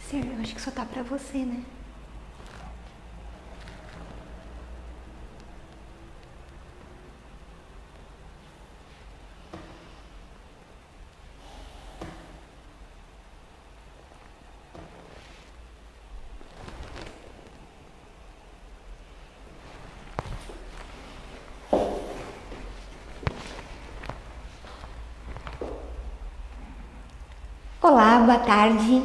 Sério, eu acho que só tá pra você, né? Olá, boa tarde.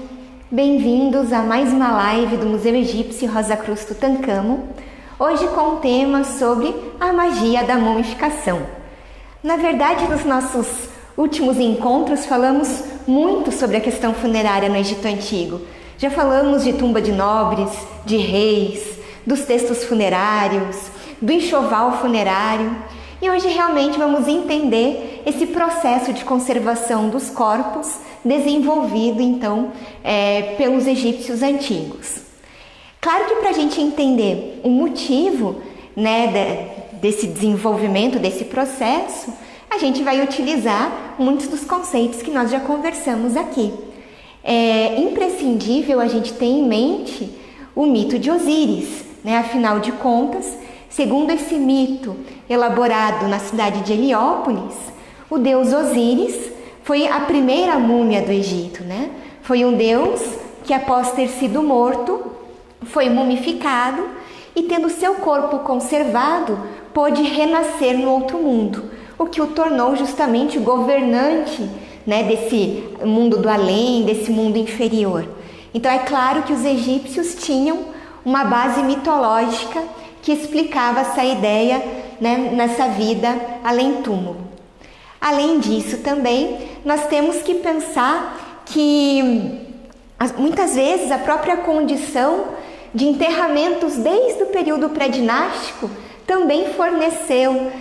Bem-vindos a mais uma live do Museu Egípcio Rosa Cruz Tutancâmon, hoje com o tema sobre a magia da mumificação. Na verdade, nos nossos últimos encontros falamos muito sobre a questão funerária no Egito Antigo. Já falamos de tumba de nobres, de reis, dos textos funerários, do enxoval funerário, e hoje realmente vamos entender esse processo de conservação dos corpos desenvolvido então pelos egípcios antigos. Claro que para a gente entender o motivo desse desenvolvimento, desse processo, a gente vai utilizar muitos dos conceitos que nós já conversamos aqui. É imprescindível a gente ter em mente o mito de Osíris, afinal de contas, segundo esse mito elaborado na cidade de Heliópolis, o deus Osíris foi a primeira múmia do Egito, Foi um deus que, após ter sido morto, foi mumificado e, tendo seu corpo conservado, pôde renascer no outro mundo, o que o tornou justamente governante desse mundo do além, desse mundo inferior. Então é claro que os egípcios tinham uma base mitológica que explicava essa ideia nessa vida além-túmulo. Além disso também, nós temos que pensar que muitas vezes a própria condição de enterramentos desde o período pré-dinástico também forneceu,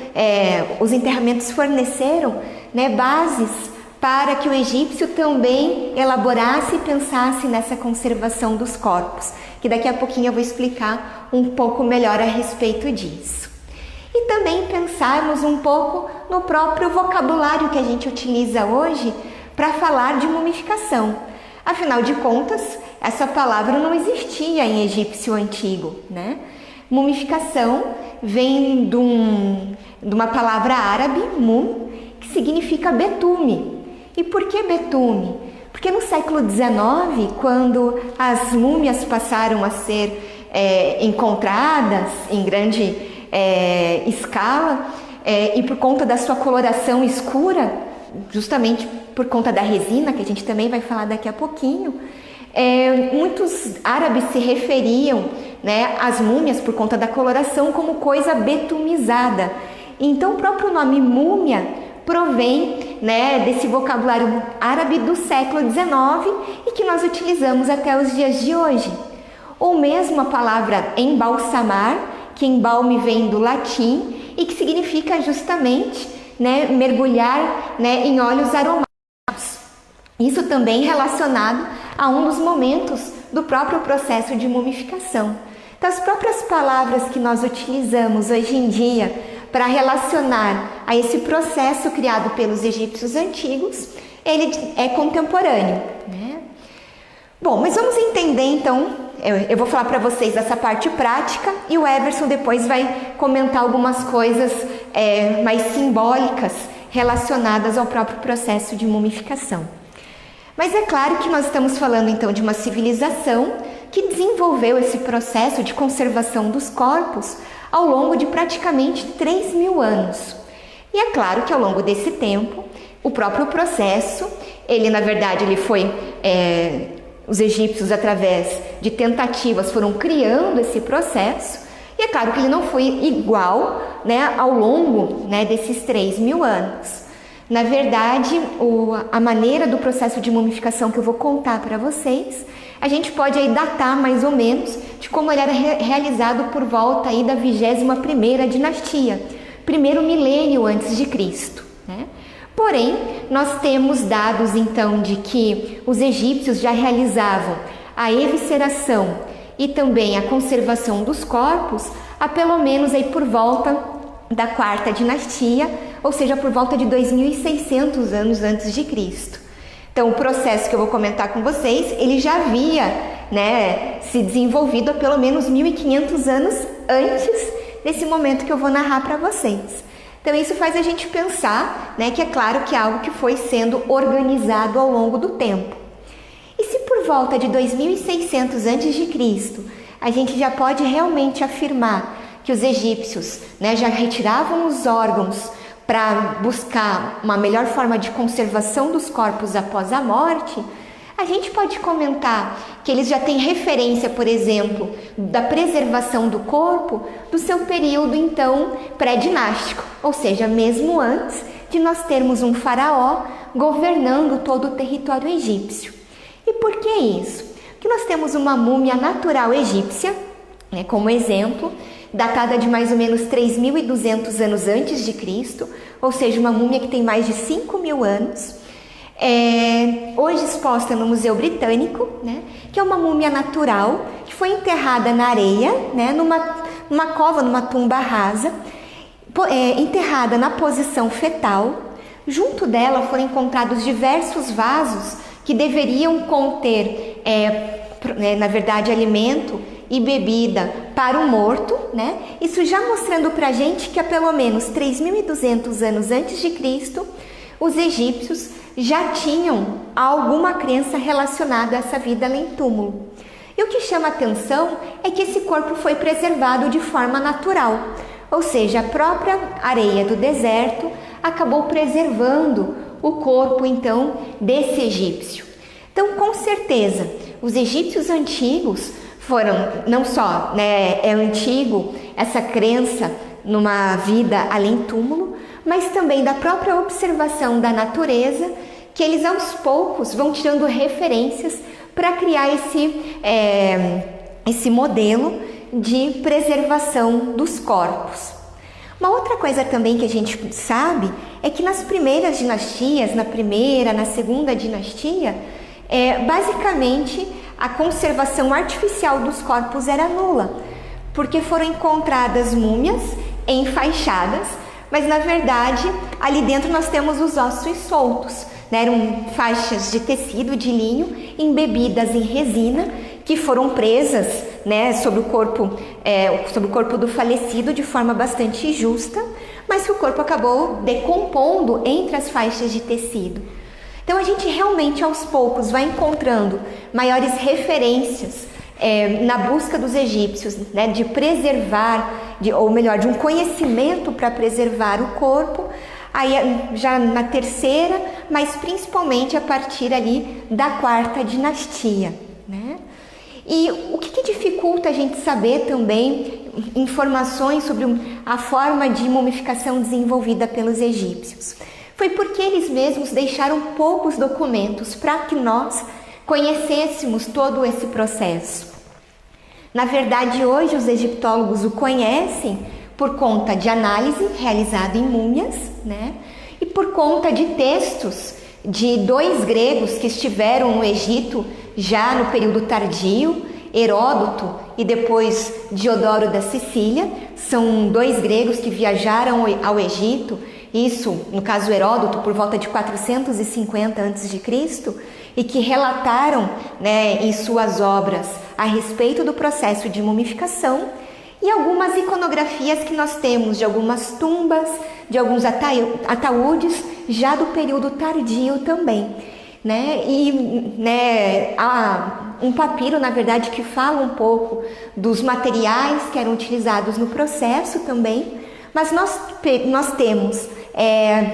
os enterramentos forneceram bases para que o egípcio também elaborasse e pensasse nessa conservação dos corpos, que daqui a pouquinho eu vou explicar um pouco melhor a respeito disso. E também pensarmos um pouco no próprio vocabulário que a gente utiliza hoje para falar de mumificação. Afinal de contas, essa palavra não existia em egípcio antigo, Mumificação vem de uma palavra árabe, mum, que significa betume. E por que betume? Porque no século XIX, quando as múmias passaram a ser encontradas em grande escala, e por conta da sua coloração escura, justamente por conta da resina, que a gente também vai falar daqui a pouquinho, muitos árabes se referiam às múmias, por conta da coloração, como coisa betumizada. Então o próprio nome múmia provém desse vocabulário árabe do século XIX e que nós utilizamos até os dias de hoje. Ou mesmo a palavra embalsamar, que embalme vem do latim e que significa justamente mergulhar em óleos aromáticos. Isso também relacionado a um dos momentos do próprio processo de mumificação. Então, as próprias palavras que nós utilizamos hoje em dia para relacionar a esse processo criado pelos egípcios antigos, ele é contemporâneo. Bom, mas vamos entender então. Eu vou falar para vocês dessa parte prática e o Everson depois vai comentar algumas coisas mais simbólicas relacionadas ao próprio processo de mumificação. Mas é claro que nós estamos falando então de uma civilização que desenvolveu esse processo de conservação dos corpos ao longo de praticamente 3.000 anos. E é claro que ao longo desse tempo, o próprio processo, ele foi... Os egípcios, através de tentativas, foram criando esse processo, e é claro que ele não foi igual ao longo desses 3.000 anos. Na verdade, a maneira do processo de mumificação que eu vou contar para vocês, a gente pode aí datar mais ou menos de como ele era realizado por volta aí da 21ª dinastia, primeiro milênio antes de Cristo. Porém, nós temos dados então de que os egípcios já realizavam a evisceração e também a conservação dos corpos há pelo menos aí por volta da 4ª dinastia, ou seja, por volta de 2.600 anos antes de Cristo. Então, o processo que eu vou comentar com vocês, ele já havia né, se desenvolvido há pelo menos 1.500 anos antes desse momento que eu vou narrar para vocês. Então isso faz a gente pensar, né, que é claro que é algo que foi sendo organizado ao longo do tempo. E se por volta de 2600 a.C. a gente já pode realmente afirmar que os egípcios, né, já retiravam os órgãos para buscar uma melhor forma de conservação dos corpos após a morte, a gente pode comentar que eles já têm referência, por exemplo, da preservação do corpo do seu período, então, pré-dinástico, ou seja, mesmo antes de nós termos um faraó governando todo o território egípcio. E por que isso? Porque nós temos uma múmia natural egípcia, né, como exemplo, datada de mais ou menos 3.200 anos antes de Cristo, ou seja, uma múmia que tem mais de 5.000 anos, hoje exposta no Museu Britânico, né, que é uma múmia natural que foi enterrada na areia, né, numa cova, numa tumba rasa, enterrada na posição fetal. Junto dela foram encontrados diversos vasos que deveriam conter, na verdade, alimento e bebida para o morto, né? Isso já mostrando para a gente que há pelo menos 3.200 anos antes de Cristo, os egípcios já tinham alguma crença relacionada a essa vida além túmulo. E o que chama atenção é que esse corpo foi preservado de forma natural, ou seja, a própria areia do deserto acabou preservando o corpo, então, desse egípcio. Então, com certeza, os egípcios antigos foram, não só, né, é antigo essa crença numa vida além túmulo, mas também da própria observação da natureza, que eles aos poucos vão tirando referências para criar esse modelo de preservação dos corpos. Uma outra coisa também que a gente sabe é que nas primeiras dinastias, na primeira, na segunda dinastia, basicamente a conservação artificial dos corpos era nula, porque foram encontradas múmias enfaixadas, mas na verdade ali dentro nós temos os ossos soltos, né? Eram faixas de tecido de linho embebidas em resina que foram presas, né, sobre o corpo do falecido de forma bastante justa, mas que o corpo acabou decompondo entre as faixas de tecido. Então a gente realmente aos poucos vai encontrando maiores referências na busca dos egípcios, né, de preservar, ou melhor, de um conhecimento para preservar o corpo, aí já na terceira, mas principalmente a partir ali da quarta dinastia, né? E o que dificulta a gente saber também informações sobre a forma de mumificação desenvolvida pelos egípcios? Foi porque eles mesmos deixaram poucos documentos para que nós conhecêssemos todo esse processo. Na verdade, hoje os egiptólogos o conhecem por conta de análise realizada em múmias, né? E por conta de textos de dois gregos que estiveram no Egito já no período tardio, Heródoto e depois Diodoro da Sicília. São dois gregos que viajaram ao Egito, isso, no caso Heródoto, por volta de 450 a.C., e que relataram, né, em suas obras a respeito do processo de mumificação, e algumas iconografias que nós temos de algumas tumbas, de alguns ataúdes, já do período tardio também, né? E, né, há um papiro, na verdade, que fala um pouco dos materiais que eram utilizados no processo também, mas nós temos,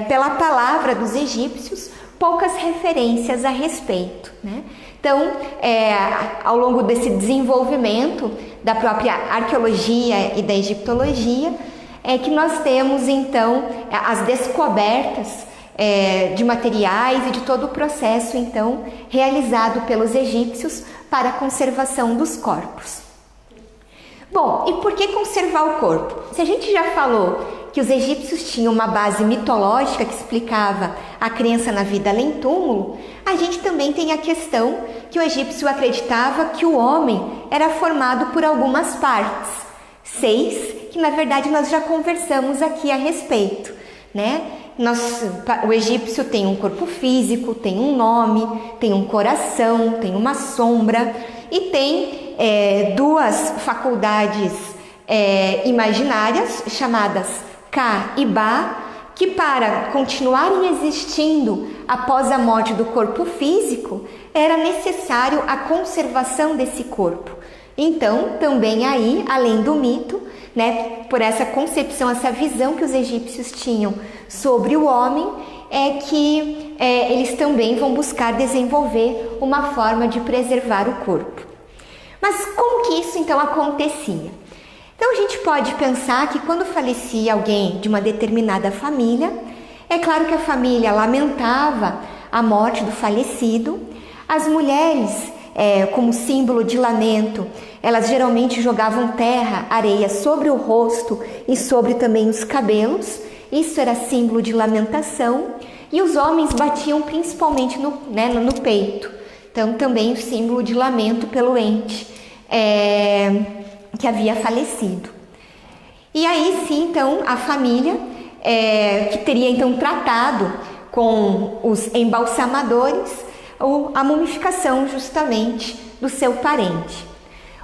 pela palavra dos egípcios, poucas referências a respeito, né? Então, ao longo desse desenvolvimento da própria arqueologia e da egiptologia, que nós temos, então, as descobertas de materiais e de todo o processo, então, realizado pelos egípcios para a conservação dos corpos. Bom, e por que conservar o corpo? Se a gente já falou que os egípcios tinham uma base mitológica que explicava a crença na vida além túmulo, a gente também tem a questão que o egípcio acreditava que o homem era formado por algumas partes, 6, que na verdade nós já conversamos aqui a respeito, né? O egípcio tem um corpo físico, tem um nome, tem um coração, tem uma sombra, e tem duas faculdades imaginárias chamadas Ka e Ba, que para continuarem existindo após a morte do corpo físico, era necessário a conservação desse corpo. Então, também aí, além do mito, né, por essa concepção, essa visão que os egípcios tinham sobre o homem, é que eles também vão buscar desenvolver uma forma de preservar o corpo. Mas como que isso então acontecia? Então a gente pode pensar que quando falecia alguém de uma determinada família, é claro que a família lamentava a morte do falecido. As mulheres, como símbolo de lamento, elas geralmente jogavam terra, areia sobre o rosto e sobre também os cabelos. Isso era símbolo de lamentação. E os homens batiam principalmente no peito. Então também o símbolo de lamento pelo ente que havia falecido. E aí sim, então, a família que teria então tratado com os embalsamadores a mumificação justamente do seu parente.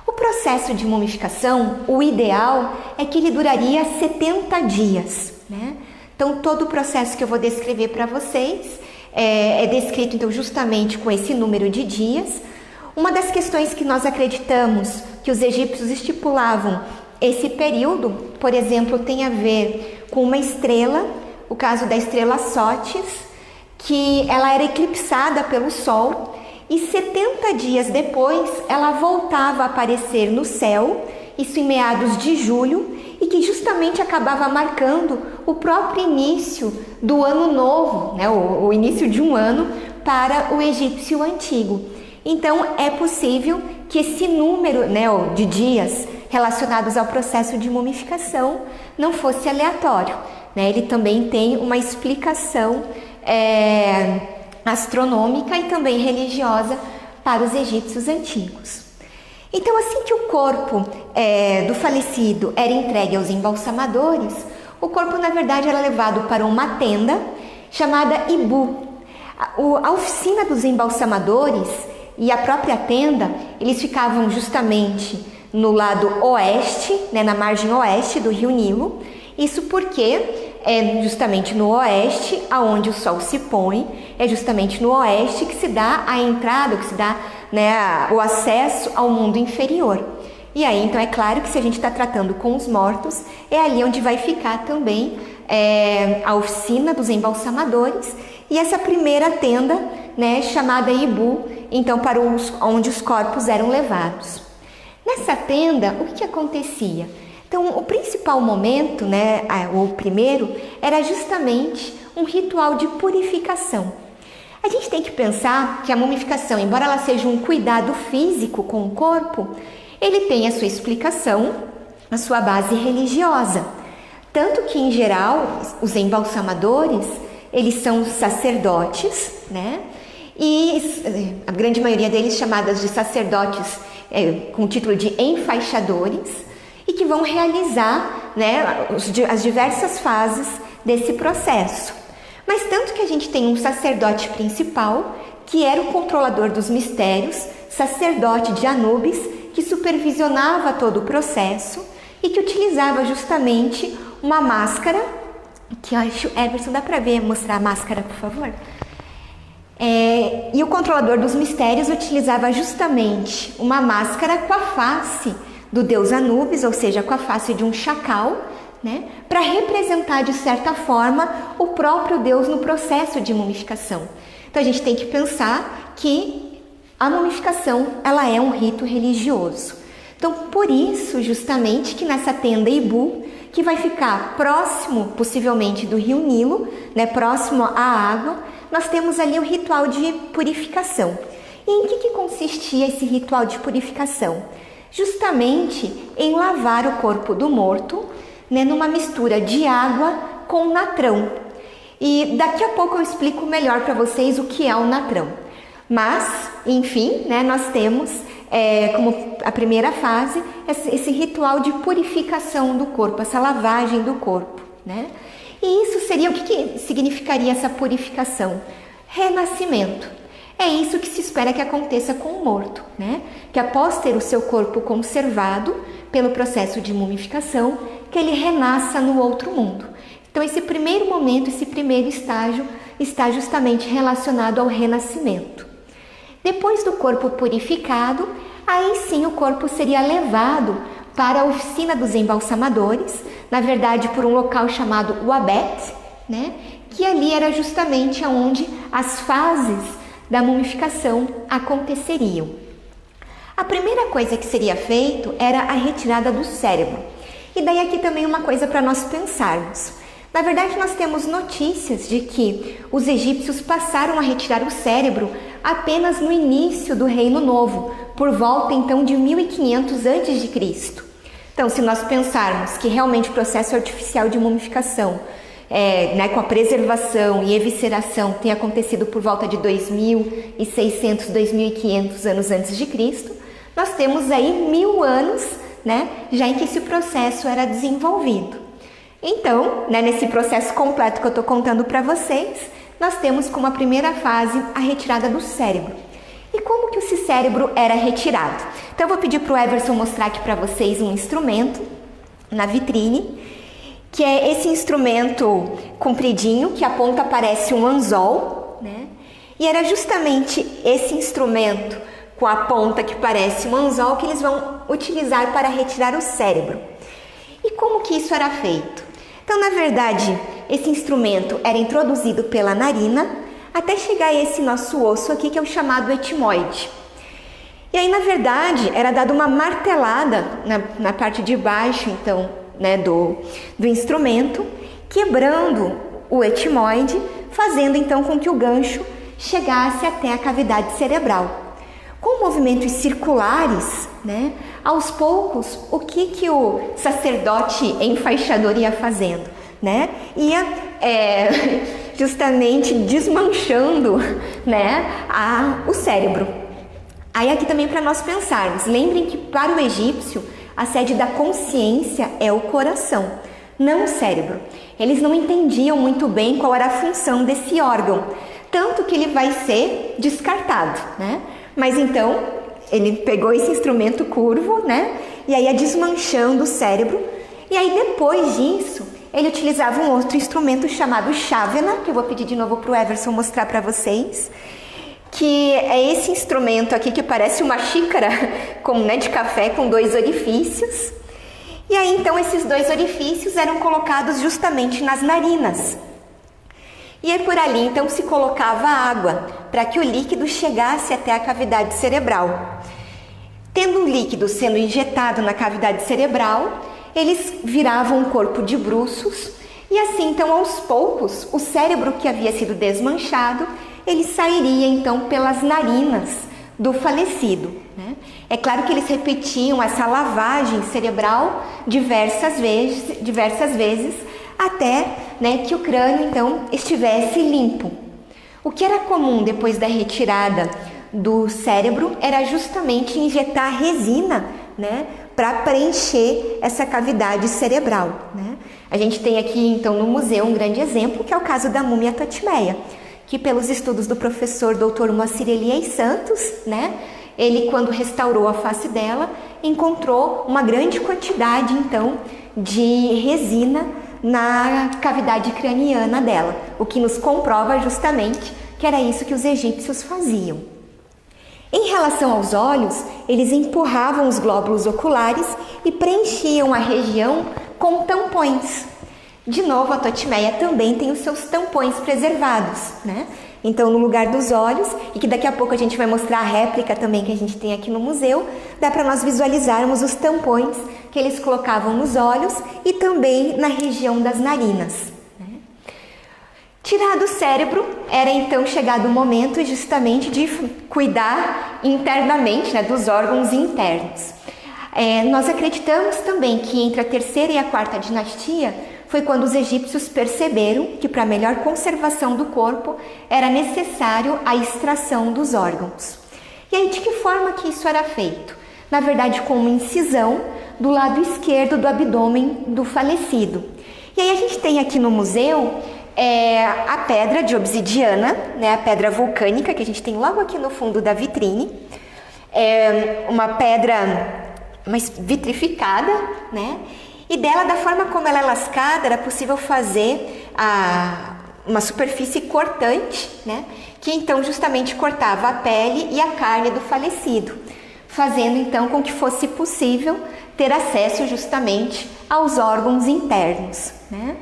O processo de mumificação, o ideal é que ele duraria 70 dias, né? Então todo o processo que eu vou descrever para vocês é descrito então justamente com esse número de dias. Uma das questões que nós acreditamos que os egípcios estipulavam esse período, por exemplo, tem a ver com uma estrela, o caso da estrela Sótis, que ela era eclipsada pelo Sol e 70 dias depois ela voltava a aparecer no céu, isso em meados de julho, e que justamente acabava marcando o próprio início do ano novo, né, o início de um ano para o egípcio antigo. Então, é possível que esse número, né, de dias relacionados ao processo de mumificação não fosse aleatório, né? Ele também tem uma explicação astronômica e também religiosa para os egípcios antigos. Então, assim que o corpo do falecido era entregue aos embalsamadores, o corpo, na verdade, era levado para uma tenda chamada Ibu. A oficina dos embalsamadores e a própria tenda, eles ficavam justamente no lado oeste, né, na margem oeste do rio Nilo. Isso porque é justamente no oeste, aonde o sol se põe, é justamente no oeste que se dá a entrada, que se dá, né, o acesso ao mundo inferior. E aí, então, é claro que se a gente está tratando com os mortos, é ali onde vai ficar também a oficina dos embalsamadores e essa primeira tenda, né, chamada Ibu, então, para onde os corpos eram levados. Nessa tenda, o que acontecia? Então, o principal momento, né, o primeiro, era justamente um ritual de purificação. A gente tem que pensar que a mumificação, embora ela seja um cuidado físico com o corpo, ele tem a sua explicação, a sua base religiosa. Tanto que, em geral, os embalsamadores, eles são sacerdotes, né? E a grande maioria deles chamadas de sacerdotes com o título de enfaixadores, e que vão realizar, né, as diversas fases desse processo. Mas tanto que a gente tem um sacerdote principal, que era o controlador dos mistérios, sacerdote de Anubis, que supervisionava todo o processo e que utilizava justamente uma máscara, que eu acho, Everson, dá para mostrar a máscara, por favor? E o controlador dos mistérios utilizava justamente uma máscara com a face do deus Anubis, ou seja, com a face de um chacal, né, para representar de certa forma o próprio deus no processo de mumificação. Então a gente tem que pensar que a mumificação, ela é um rito religioso. Então, por isso, justamente, que nessa tenda Ibu, que vai ficar próximo, possivelmente, do rio Nilo, né, próximo à água, nós temos ali o ritual de purificação. E em que consistia esse ritual de purificação? Justamente em lavar o corpo do morto, né, numa mistura de água com natrão. E daqui a pouco eu explico melhor para vocês o que é o natrão. Mas, enfim, né, nós temos como a primeira fase esse ritual de purificação do corpo, essa lavagem do corpo, né? E isso seria, o que significaria essa purificação? Renascimento. É isso que se espera que aconteça com o morto, né? Que após ter o seu corpo conservado pelo processo de mumificação, que ele renasça no outro mundo. Então esse primeiro momento, esse primeiro estágio está justamente relacionado ao renascimento. Depois do corpo purificado, aí sim o corpo seria levado para a oficina dos embalsamadores, na verdade por um local chamado Uabet, né? Que ali era justamente onde as fases da mumificação aconteceriam. A primeira coisa que seria feito era a retirada do cérebro. E daí aqui também uma coisa para nós pensarmos. Na verdade, nós temos notícias de que os egípcios passaram a retirar o cérebro apenas no início do Reino Novo, por volta então de 1500 a.C. Então, se nós pensarmos que realmente o processo artificial de mumificação, com a preservação e evisceração, tem acontecido por volta de 2600, 2500 anos antes de Cristo, nós temos aí 1000 anos, né, já em que esse processo era desenvolvido. Então, nesse processo completo que eu estou contando para vocês, nós temos como a primeira fase a retirada do cérebro. E como que esse cérebro era retirado? Então, eu vou pedir para o Everson mostrar aqui para vocês um instrumento na vitrine, que é esse instrumento compridinho, que a ponta parece um anzol, né? E era justamente esse instrumento com a ponta que parece um anzol que eles vão utilizar para retirar o cérebro. E como que isso era feito? Então, na verdade, esse instrumento era introduzido pela narina até chegar a esse nosso osso aqui, que é o chamado etimoide. E aí, na verdade, era dada uma martelada na parte de baixo, então, né, do instrumento, quebrando o etimoide, fazendo então com que o gancho chegasse até a cavidade cerebral. Com movimentos circulares, né, aos poucos, o que o sacerdote enfaixador ia fazendo? Né? Ia justamente desmanchando, né, o cérebro. Aí aqui também para nós pensarmos, lembrem que para o egípcio a sede da consciência é o coração, não o cérebro. Eles não entendiam muito bem qual era a função desse órgão, tanto que ele vai ser descartado, né? Mas então ele pegou esse instrumento curvo, né? E aí ia desmanchando o cérebro. E aí depois disso ele utilizava um outro instrumento chamado chávena, que eu vou pedir de novo para o Everson mostrar para vocês, que é esse instrumento aqui que parece uma xícara de café com 2 orifícios. E aí então esses 2 orifícios eram colocados justamente nas narinas. E aí por ali então se colocava água para que o líquido chegasse até a cavidade cerebral. Tendo o líquido sendo injetado na cavidade cerebral, eles viravam um corpo de bruços e assim então aos poucos o cérebro que havia sido desmanchado, ele sairia então pelas narinas do falecido, né? É claro que eles repetiam essa lavagem cerebral diversas vezes até, né, que o crânio então estivesse limpo. O que era comum depois da retirada do cérebro era justamente injetar resina, né, para preencher essa cavidade cerebral, né? A gente tem aqui então no museu um grande exemplo, que é o caso da múmia Totimeia, que pelos estudos do professor Dr. Moacir Elias Santos, né, ele quando restaurou a face dela, encontrou uma grande quantidade então de resina na cavidade craniana dela, o que nos comprova justamente que era isso que os egípcios faziam. Em relação aos olhos, eles empurravam os glóbulos oculares e preenchiam a região com tampões. De novo, a Totimeia também tem os seus tampões preservados, né? Então, no lugar dos olhos, e que daqui a pouco a gente vai mostrar a réplica também que a gente tem aqui no museu, dá para nós visualizarmos os tampões que eles colocavam nos olhos e também na região das narinas. Tirado o cérebro, era então chegado o momento justamente de cuidar internamente, né, dos órgãos internos. Nós acreditamos também que entre a 3ª e a 4ª dinastia foi quando os egípcios perceberam que para melhor conservação do corpo era necessário a extração dos órgãos. E aí de que forma que isso era feito? Na verdade com uma incisão do lado esquerdo do abdômen do falecido. E aí a gente tem aqui no museu é a pedra de obsidiana, né, a pedra vulcânica que a gente tem logo aqui no fundo da vitrine. É uma pedra mais vitrificada, né? E dela, da forma como ela é lascada, era possível fazer uma superfície cortante, né? Que então justamente cortava a pele e a carne do falecido, fazendo então com que fosse possível ter acesso justamente aos órgãos internos, né?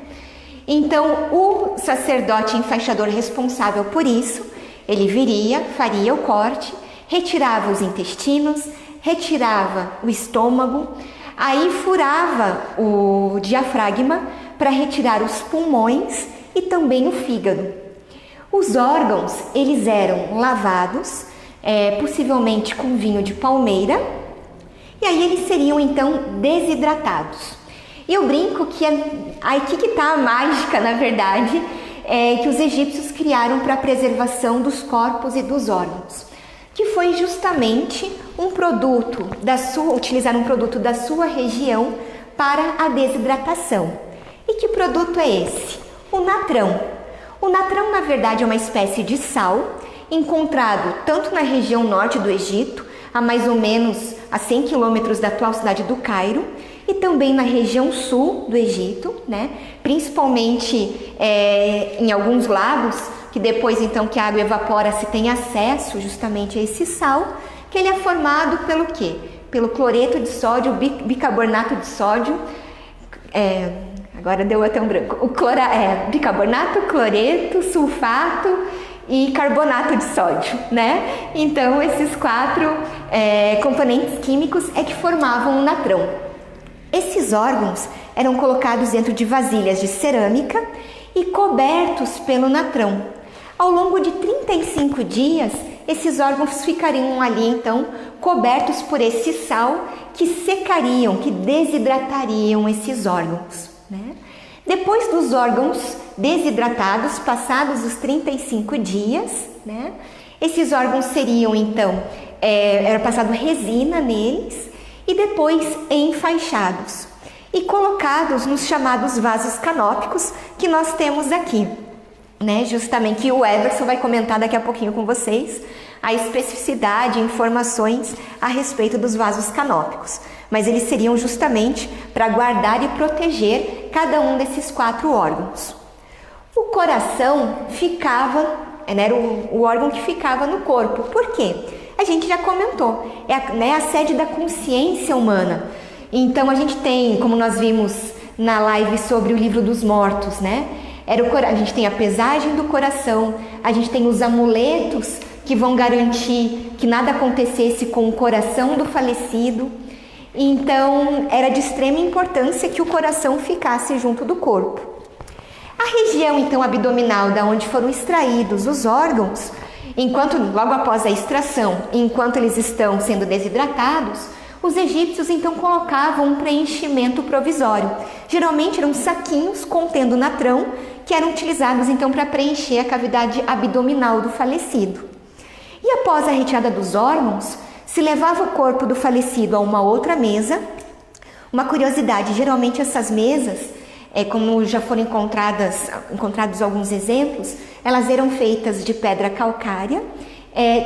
Então, o sacerdote enfaixador responsável por isso, ele viria, faria o corte, retirava os intestinos, retirava o estômago, aí furava o diafragma para retirar os pulmões e também o fígado. Os órgãos, eles eram lavados, possivelmente com vinho de palmeira, e aí eles seriam então desidratados. E eu brinco que aqui que está a mágica, na verdade, que os egípcios criaram para a preservação dos corpos e dos órgãos, que foi justamente utilizar um produto da sua região para a desidratação. E que produto é esse? O natrão. O natrão, na verdade, é uma espécie de sal encontrado tanto na região norte do Egito, a mais ou menos a 100 quilômetros da atual cidade do Cairo, e também na região sul do Egito, né? Principalmente em alguns lagos, que depois então que a água evapora se tem acesso justamente a esse sal, que ele é formado pelo quê? Pelo cloreto de sódio, bicarbonato de sódio, agora deu até um branco, bicarbonato, cloreto, sulfato e carbonato de sódio, né? Então esses 4 componentes químicos é que formavam o natrão. Esses órgãos eram colocados dentro de vasilhas de cerâmica e cobertos pelo natrão. Ao longo de 35 dias, esses órgãos ficariam ali, então, cobertos por esse sal que secariam, que desidratariam esses órgãos, né? Depois dos órgãos desidratados, passados os 35 dias, né? Esses órgãos seriam, então, era passado resina neles, e depois enfaixados e colocados nos chamados vasos canópicos que nós temos aqui, né? Justamente que o Everson vai comentar daqui a pouquinho com vocês a especificidade e informações a respeito dos vasos canópicos, mas eles seriam justamente para guardar e proteger cada um desses 4 órgãos. O coração ficava, era o órgão que ficava no corpo. Por quê? A gente já comentou, é a sede da consciência humana. Então a gente tem, como nós vimos na live sobre o livro dos mortos, né? A gente tem a pesagem do coração, a gente tem os amuletos que vão garantir que nada acontecesse com o coração do falecido. Então era de extrema importância que o coração ficasse junto do corpo. A região então abdominal, da onde foram extraídos os órgãos, logo após a extração, enquanto eles estão sendo desidratados, os egípcios então colocavam um preenchimento provisório. Geralmente eram saquinhos contendo natrão, que eram utilizados então para preencher a cavidade abdominal do falecido. E após a retirada dos órgãos, se levava o corpo do falecido a uma outra mesa. Uma curiosidade, geralmente essas mesas, como já foram encontrados alguns exemplos, elas eram feitas de pedra calcária,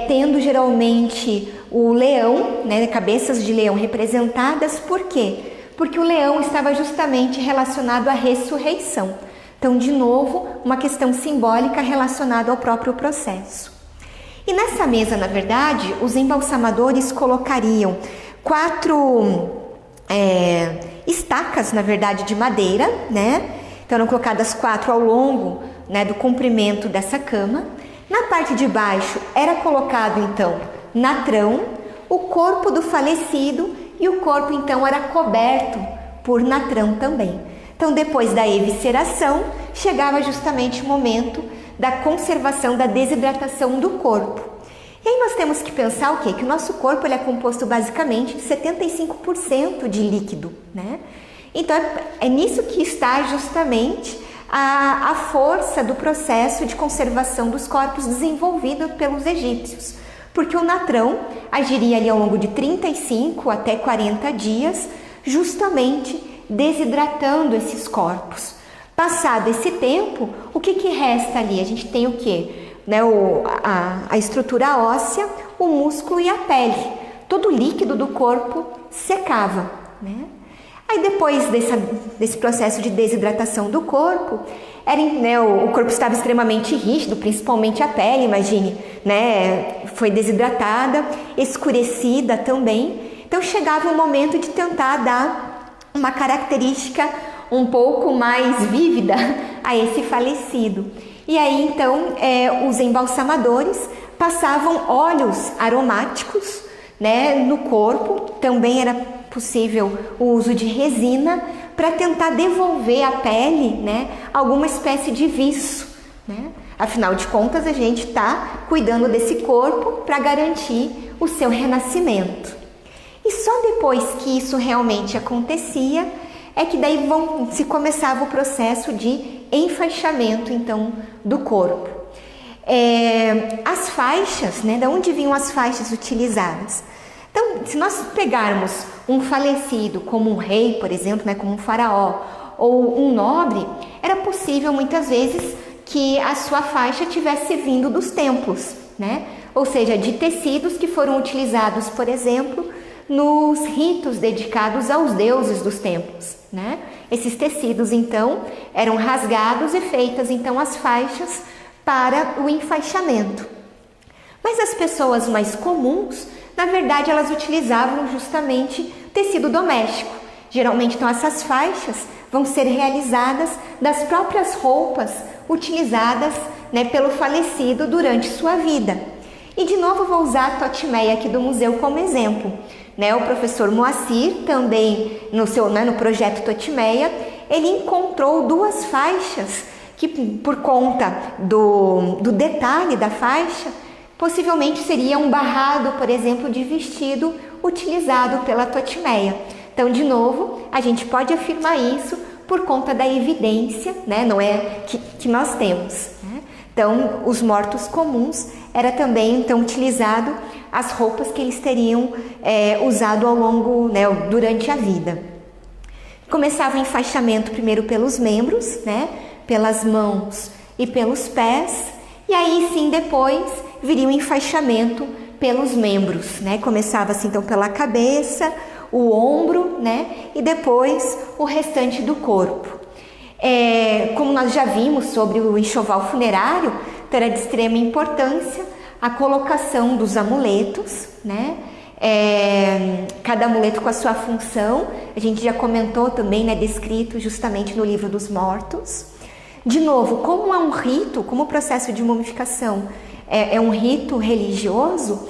tendo geralmente o leão, né, cabeças de leão representadas. Por quê? Porque o leão estava justamente relacionado à ressurreição. Então, de novo, uma questão simbólica relacionada ao próprio processo. E nessa mesa, na verdade, os embalsamadores colocariam 4 estacas, na verdade, de madeira, né? Então eram colocadas 4 ao longo, né, do comprimento dessa cama. Na parte de baixo era colocado então natrão, o corpo do falecido, e o corpo então era coberto por natrão também. Então depois da evisceração chegava justamente o momento da conservação, da desidratação do corpo. E aí nós temos que pensar o quê? Que o nosso corpo ele é composto basicamente de 75% de líquido, né? Então é nisso que está justamente a força do processo de conservação dos corpos desenvolvido pelos egípcios, porque o natrão agiria ali ao longo de 35 até 40 dias, justamente desidratando esses corpos, Passado esse tempo, o que resta ali? A gente tem o quê? Né, a estrutura óssea, o músculo e a pele. Todo o líquido do corpo secava, né? Aí depois desse processo de desidratação do corpo, o corpo estava extremamente rígido, principalmente a pele, imagine, né? Foi desidratada, escurecida também. Então chegava o momento de tentar dar uma característica um pouco mais vívida a esse falecido. E aí então os embalsamadores passavam óleos aromáticos, né, no corpo. Também era possível o uso de resina para tentar devolver à pele, né, alguma espécie de viço, né? Afinal de contas, a gente está cuidando desse corpo para garantir o seu renascimento. E só depois que isso realmente acontecia é que daí se começava o processo de enfaixamento, então, do corpo. As faixas, né, de onde vinham as faixas utilizadas? Então, se nós pegarmos um falecido como um rei, por exemplo, né, como um faraó, ou um nobre, era possível muitas vezes que a sua faixa tivesse vindo dos templos, né? Ou seja, de tecidos que foram utilizados, por exemplo, nos ritos dedicados aos deuses dos templos, né? Esses tecidos, então, eram rasgados e feitas, então, as faixas para o enfaixamento. Mas as pessoas mais comuns, na verdade, elas utilizavam justamente tecido doméstico. Geralmente, então, essas faixas vão ser realizadas das próprias roupas utilizadas, né, pelo falecido durante sua vida. E, de novo, vou usar a Totimeia aqui do museu como exemplo. O professor Moacir, também no projeto Totimeia, ele encontrou duas faixas que, por conta do detalhe da faixa, possivelmente seria um barrado, por exemplo, de vestido utilizado pela Totimeia. Então, de novo, a gente pode afirmar isso por conta da evidência, né? Não é que nós temos, né? Então, os mortos comuns era também então utilizado as roupas que eles teriam usado ao longo, né, durante a vida. Começava o enfaixamento primeiro pelos membros, né, pelas mãos e pelos pés, e aí sim depois viria o enfaixamento pelos membros, né? Começava-se então pela cabeça, o ombro, né, e depois o restante do corpo. Como nós já vimos sobre o enxoval funerário, então era de extrema importância a colocação dos amuletos, né? Cada amuleto com a sua função, a gente já comentou também, né, descrito justamente no livro dos mortos. De novo, como é um rito, como o processo de mumificação é um rito religioso,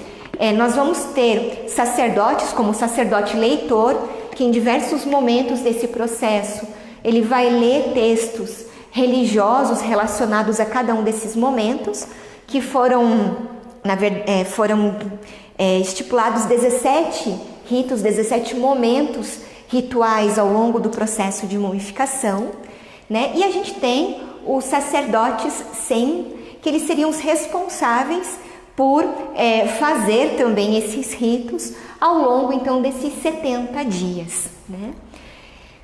nós vamos ter sacerdotes, como o sacerdote leitor, que em diversos momentos desse processo ele vai ler textos religiosos relacionados a cada um desses momentos, que foram estipulados 17 ritos, 17 momentos rituais ao longo do processo de mumificação, né? E a gente tem os sacerdotes que eles seriam os responsáveis por fazer também esses ritos ao longo então desses 70 dias, né?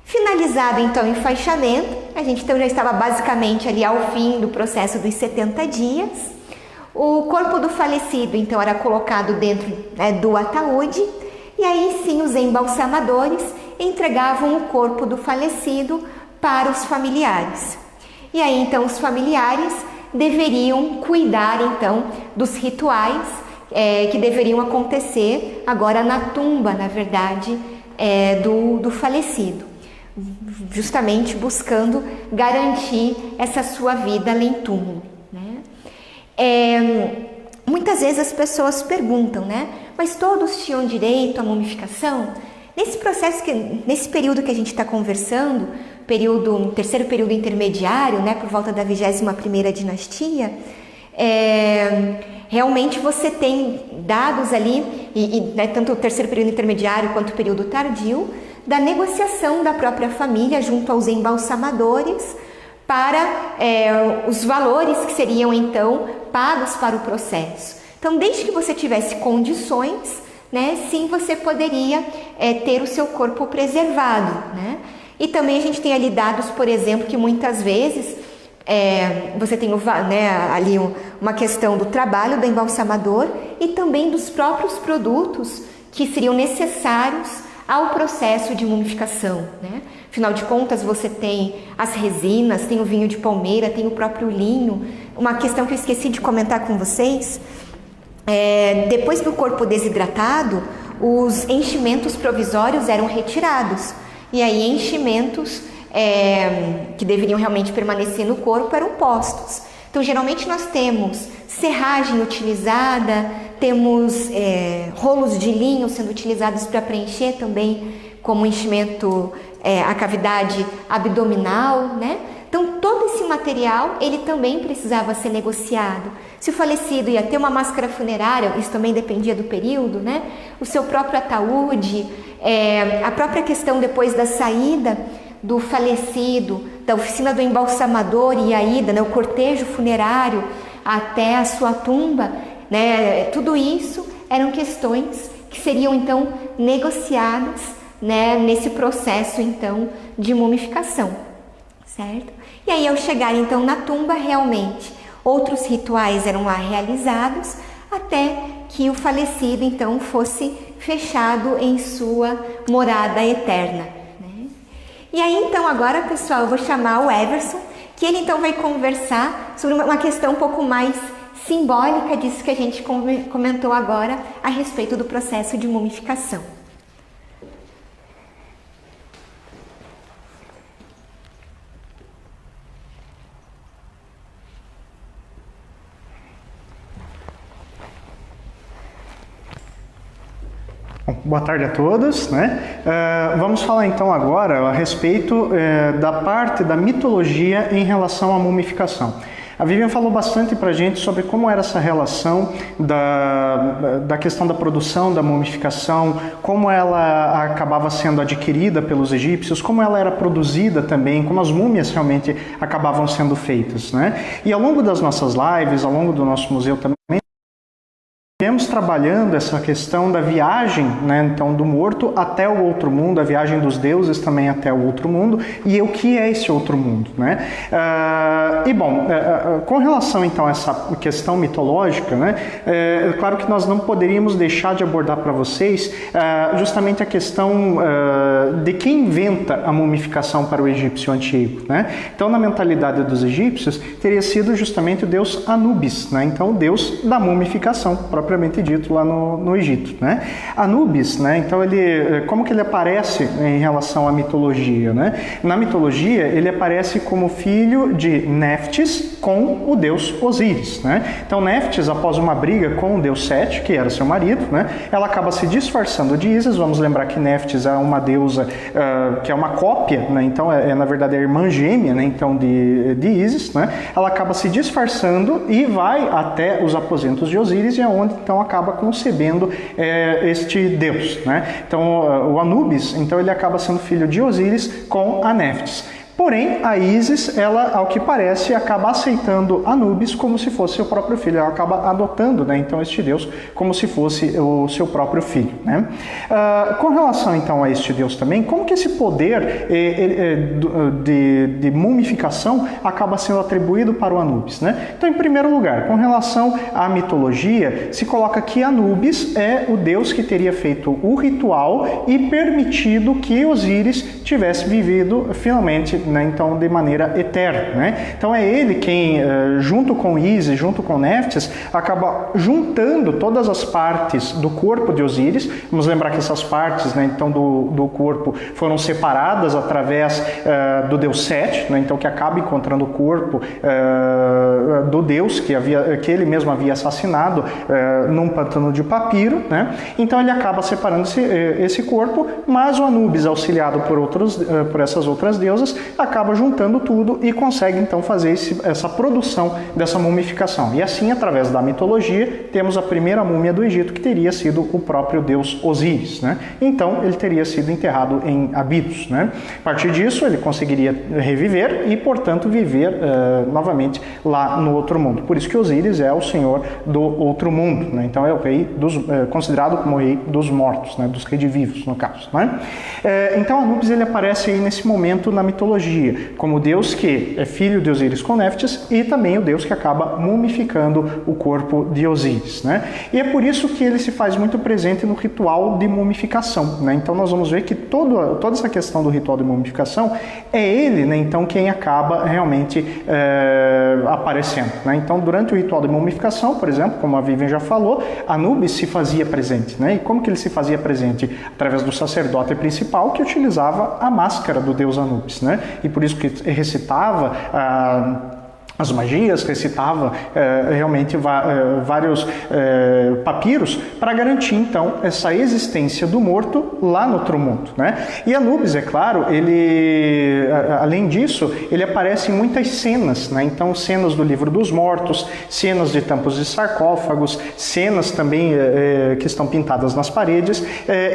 Finalizado então o enfaixamento, a gente então já estava basicamente ali ao fim do processo dos 70 dias. O corpo do falecido então era colocado dentro, né, do ataúde, e aí sim os embalsamadores entregavam o corpo do falecido para os familiares. E aí então os familiares deveriam cuidar então dos rituais que deveriam acontecer agora na tumba, na verdade, do falecido, justamente buscando garantir essa sua vida além túmulo, né? Muitas vezes as pessoas perguntam, né? Mas todos tinham direito à mumificação? Nesse período que a gente está conversando, terceiro período intermediário, né, por volta da 21ª dinastia, realmente você tem dados ali, né, tanto o terceiro período intermediário quanto o período tardio, da negociação da própria família junto aos embalsamadores para os valores que seriam então pagos para o processo. Então, desde que você tivesse condições, né, sim, você poderia ter o seu corpo preservado, né? E também a gente tem ali dados, por exemplo, que muitas vezes você tem ali uma questão do trabalho do embalsamador e também dos próprios produtos que seriam necessários ao processo de mumificação, né? Afinal de contas, você tem as resinas, tem o vinho de palmeira, tem o próprio linho. Uma questão que eu esqueci de comentar com vocês, depois do corpo desidratado, os enchimentos provisórios eram retirados. E aí enchimentos que deveriam realmente permanecer no corpo eram postos. Então, geralmente nós temos serragem utilizada, temos rolos de linho sendo utilizados para preencher também como enchimento a cavidade abdominal, né? Então, todo esse material, ele também precisava ser negociado. Se o falecido ia ter uma máscara funerária, isso também dependia do período, né? O seu próprio ataúde, a própria questão depois da saída do falecido, da oficina do embalsamador e a ida, né? O cortejo funerário até a sua tumba, né? Tudo isso eram questões que seriam, então, negociadas, né? Nesse processo, então, de mumificação, certo? E aí, ao chegar, então, na tumba, realmente, outros rituais eram lá realizados até que o falecido, então, fosse fechado em sua morada eterna, né? E aí, então, agora, pessoal, eu vou chamar o Everson, que ele, então, vai conversar sobre uma questão um pouco mais simbólica disso que a gente comentou agora a respeito do processo de mumificação. Boa tarde a todos, né? Vamos falar então agora a respeito da parte da mitologia em relação à mumificação. A Vivian falou bastante para a gente sobre como era essa relação da questão da produção, da mumificação, como ela acabava sendo adquirida pelos egípcios, como ela era produzida também, como as múmias realmente acabavam sendo feitas, né? E ao longo das nossas lives, ao longo do nosso museu também, viemos trabalhando essa questão da viagem, né, então, do morto até o outro mundo, a viagem dos deuses também até o outro mundo, e o que é esse outro mundo, né? Com relação então a essa questão mitológica, né, é claro que nós não poderíamos deixar de abordar para vocês justamente a questão de quem inventa a mumificação para o egípcio antigo, né? Então, na mentalidade dos egípcios, teria sido justamente o deus Anubis, né? Então, o deus da mumificação, propriamente dito lá no Egito, né? Anubis, né? Então como que ele aparece em relação à mitologia, né? Na mitologia ele aparece como filho de Néftis com o deus Osíris, né? Então Néftis, após uma briga com o deus Sete, que era seu marido, né? Ela acaba se disfarçando de Ísis. Vamos lembrar que Néftis é uma deusa que é uma cópia, né? Então na verdade a irmã gêmea, né? Então de Ísis, né? Ela acaba se disfarçando e vai até os aposentos de Osíris, e é onde então acaba concebendo este deus, né? Então o Anubis, então ele acaba sendo filho de Osíris com a Néftis. Porém, a Ísis, ela, ao que parece, acaba aceitando Anubis como se fosse seu próprio filho. Ela acaba adotando, né, então, este deus como se fosse o seu próprio filho, né? Com relação, então, a este deus também, como que esse poder de mumificação acaba sendo atribuído para o Anubis, né? Então, em primeiro lugar, com relação à mitologia, se coloca que Anubis é o deus que teria feito o ritual e permitido que Osíris tivesse vivido, finalmente, né, então de maneira eterna, né? Então é ele quem, junto com Ísis, junto com Néftis, acaba juntando todas as partes do corpo de Osíris. Vamos lembrar que essas partes, né, então do corpo foram separadas através do deus Sete, né, então que acaba encontrando o corpo do deus que ele mesmo havia assassinado num pântano de papiro, né? Então ele acaba separando esse corpo, mas o Anubis, auxiliado por essas outras deusas, acaba juntando tudo e consegue então fazer essa produção dessa mumificação. E assim, através da mitologia, temos a primeira múmia do Egito, que teria sido o próprio deus Osíris, né? Então, ele teria sido enterrado em Abidos, né? A partir disso, ele conseguiria reviver e, portanto, viver novamente lá no outro mundo. Por isso que Osíris é o senhor do outro mundo, né? Então, é o rei considerado como o rei dos mortos, né? Dos redivivos, no caso, né? Então, Anubis ele aparece aí nesse momento na mitologia, como o deus que é filho de Osíris com Néftis e também o deus que acaba mumificando o corpo de Osíris, né? E é por isso que ele se faz muito presente no ritual de mumificação, né? Então nós vamos ver que toda essa questão do ritual de mumificação é ele, né? Então quem acaba realmente aparecendo, né? Então durante o ritual de mumificação, por exemplo, como a Vivian já falou, Anubis se fazia presente, né? E como que ele se fazia presente? Através do sacerdote principal que utilizava a máscara do deus Anubis, né? E por isso que recitava as magias, recitava realmente vários papiros para garantir, então, essa existência do morto lá no outro mundo, né? E Anubis, é claro, ele, além disso, ele aparece em muitas cenas, né? Então, cenas do Livro dos Mortos, cenas de tampos de sarcófagos, cenas também que estão pintadas nas paredes,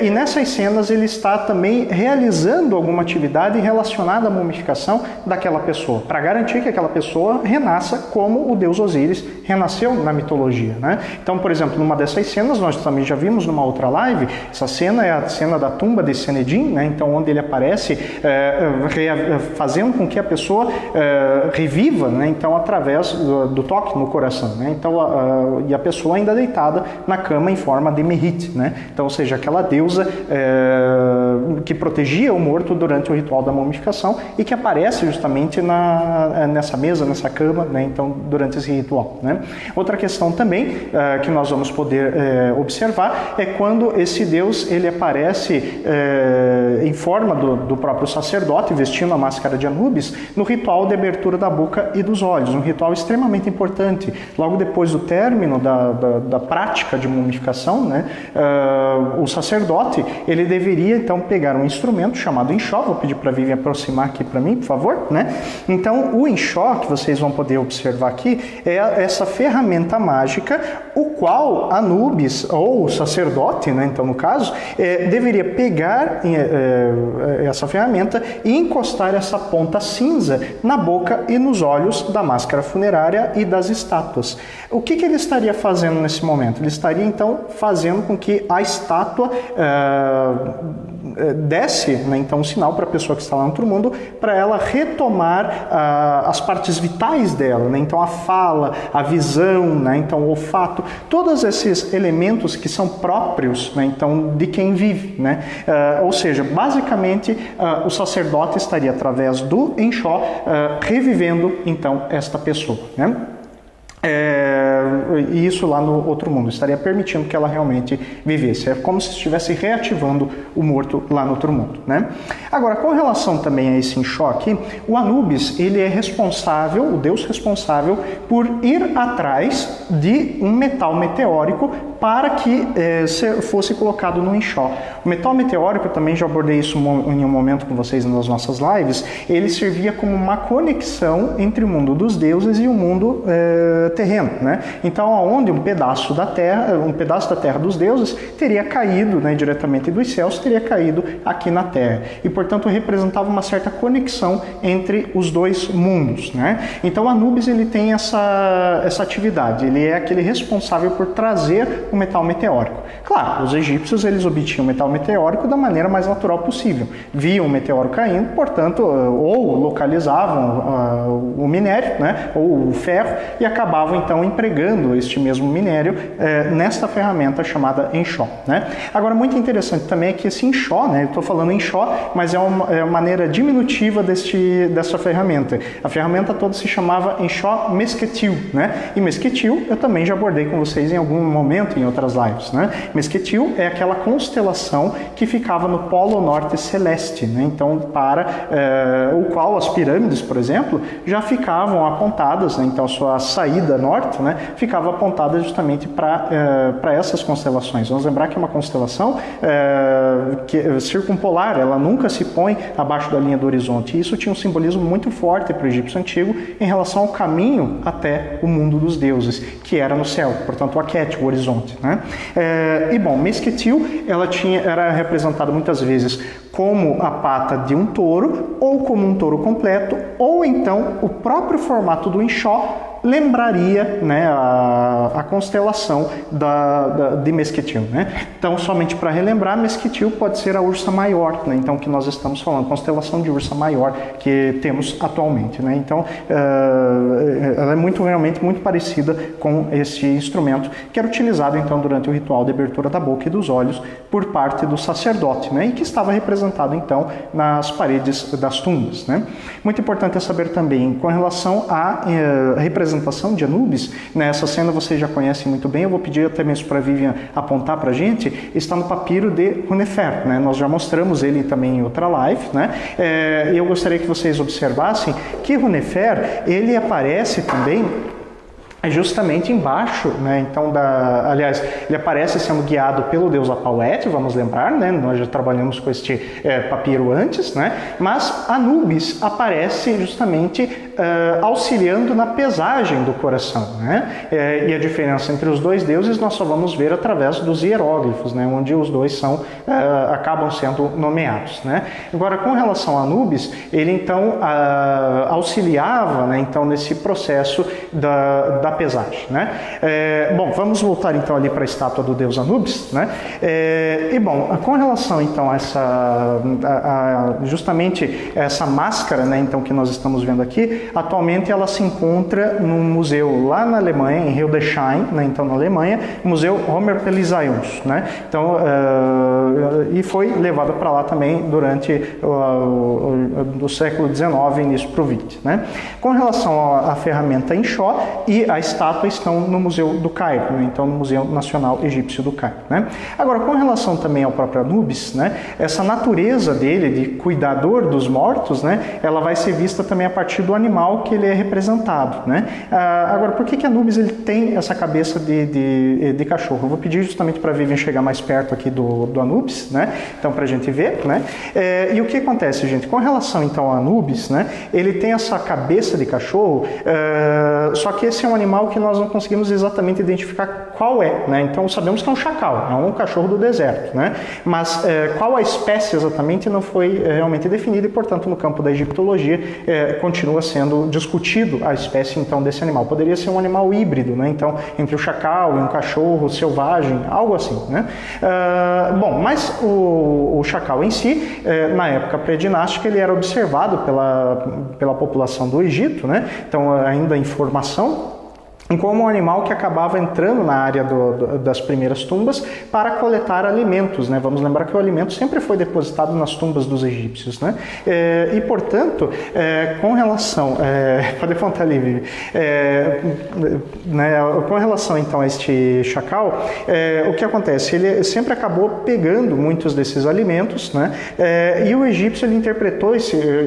e nessas cenas ele está também realizando alguma atividade relacionada à mumificação daquela pessoa, para garantir que aquela pessoa renasça como o deus Osíris renasceu na mitologia, né? Então, por exemplo, numa dessas cenas, nós também já vimos numa outra live, essa cena é a cena da tumba de Senedim, né? Então, onde ele aparece fazendo com que a pessoa reviva, né? Então, através do toque no coração, né? Então, e a pessoa ainda deitada na cama em forma de Mehit, né? Então, ou seja, aquela deusa que protegia o morto durante o ritual da mumificação e que aparece justamente nessa mesa, nessa cama, né? Então, durante esse ritual, né? Outra questão também que nós vamos poder observar é quando esse deus ele aparece em forma do próprio sacerdote, vestindo a máscara de Anubis, no ritual de abertura da boca e dos olhos, um ritual extremamente importante. Logo depois do término da prática de mumificação, né? O sacerdote ele deveria então pegar um instrumento chamado enxó. Vou pedir para a Vivian aproximar aqui para mim, por favor, né? Então, o enxó, que vocês vão poder observar aqui, é essa ferramenta mágica, o qual Anubis, ou o sacerdote, né, então no caso, deveria pegar essa ferramenta e encostar essa ponta cinza na boca e nos olhos da máscara funerária e das estátuas. O que ele estaria fazendo nesse momento? Ele estaria então fazendo com que a estátua desse, né, então um sinal para a pessoa que está lá no outro mundo, para ela retomar as partes vitais dela, né? Então a fala, a visão, né? Então o olfato, todos esses elementos que são próprios, né? Então de quem vive, né? Ou seja, basicamente o sacerdote estaria através do enxó revivendo então esta pessoa, né? E isso lá no outro mundo estaria permitindo que ela realmente vivesse. É como se estivesse reativando o morto lá no outro mundo, né? Agora, com relação também a esse enxó aqui, o Anubis ele é responsável, o deus responsável por ir atrás de um metal meteórico para que fosse colocado no enxó. O metal meteórico, eu também já abordei isso em um momento com vocês nas nossas lives, ele servia como uma conexão entre o mundo dos deuses e o mundo terreno, né? Então, onde um pedaço da terra dos deuses teria caído, né, diretamente dos céus, teria caído aqui na terra. E, portanto, representava uma certa conexão entre os dois mundos, né? Então, Anubis ele tem essa atividade, ele é aquele responsável por trazer o metal meteórico. Claro, os egípcios eles obtinham o metal meteórico da maneira mais natural possível. Viam o meteoro caindo, portanto, ou localizavam o minério, né, ou o ferro, e acabavam então empregando este mesmo minério nesta ferramenta chamada enxó, né? Agora, muito interessante também é que esse enxó, né, eu estou falando enxó, mas é uma maneira diminutiva dessa ferramenta. A ferramenta toda se chamava enxó mesquetil, né? E mesquetil eu também já abordei com vocês em algum momento em outras lives, né? Mesquetil é aquela constelação que ficava no polo norte celeste, né? Então, para o qual as pirâmides, por exemplo, já ficavam apontadas, né? Então, sua saída norte, né, ficava apontada justamente para essas constelações. Vamos lembrar que é uma constelação circumpolar, ela nunca se põe abaixo da linha do horizonte. E isso tinha um simbolismo muito forte para o egípcio antigo em relação ao caminho até o mundo dos deuses, que era no céu, portanto o Aquete, o horizonte, né? E bom, Mesquetil, ela era representada muitas vezes como a pata de um touro, ou como um touro completo, ou então o próprio formato do enxó lembraria, né, a constelação de Mesquetil, né? Então, somente para relembrar, Mesquetil pode ser a Ursa Maior, né? Então, que nós estamos falando, constelação de Ursa Maior que temos atualmente, né? Então, ela é realmente muito parecida com esse instrumento que era utilizado então durante o ritual de abertura da boca e dos olhos por parte do sacerdote, né? E que estava representado então nas paredes das tumbas, né? Muito importante é saber também com relação à representação de Anubis. Nessa cena vocês já conhecem muito bem, eu vou pedir até mesmo para a Vivian apontar para a gente, está no papiro de Runefer, né? Nós já mostramos ele também em outra live, né? E eu gostaria que vocês observassem que Runefer, ele aparece também justamente embaixo, né? Então, aliás, ele aparece sendo guiado pelo deus Apauete, vamos lembrar, né? Nós já trabalhamos com este papiro antes, né? Mas Anubis aparece justamente auxiliando na pesagem do coração, né? E a diferença entre os dois deuses nós só vamos ver através dos hieróglifos, né? Onde os dois acabam sendo nomeados, né? Agora, com relação a Anubis, ele então auxiliava, né? Então, nesse processo da pesagem, né? Bom, vamos voltar então ali para a estátua do deus Anubis, né? E bom, com relação então a justamente essa máscara, né? Então que nós estamos vendo aqui, atualmente ela se encontra num museu lá na Alemanha, em Hildesheim, né? Então na Alemanha, Museu Homer Pelizaeus, né? Então e foi levada para lá também durante o século XIX, início para o XX, né? Com relação à ferramenta enxó e a estátua estão no Museu do Cairo, né? Então no Museu Nacional Egípcio do Cairo, né? Agora, com relação também ao próprio Anubis, né? Essa natureza dele de cuidador dos mortos, né? Ela vai ser vista também a partir do animal que ele é representado, né? Agora, por que Anubis ele tem essa cabeça de cachorro? Eu vou pedir justamente para a Vivian chegar mais perto aqui do Anubis, né? Então, para a gente ver, né? E o que acontece, gente? Com relação então ao Anubis, né? Ele tem essa cabeça de cachorro, só que esse é um animal que nós não conseguimos exatamente identificar qual é, né? Então sabemos que é um chacal, é um cachorro do deserto, né? Mas qual a espécie exatamente não foi realmente definida e, portanto, no campo da egiptologia continua sendo discutido a espécie então desse animal. Poderia ser um animal híbrido, né? Então entre o chacal e um cachorro selvagem, algo assim, né? Bom, mas o chacal em si, na época pré-dinástica, ele era observado pela população do Egito, né? Então ainda em formação, como um animal que acabava entrando na área das primeiras tumbas para coletar alimentos, né? Vamos lembrar que o alimento sempre foi depositado nas tumbas dos egípcios, né? E, portanto, com relação... pode apontar ali, Vivi. Né, com relação, então, a este chacal, o que acontece? Ele sempre acabou pegando muitos desses alimentos, né? E o egípcio ele interpretou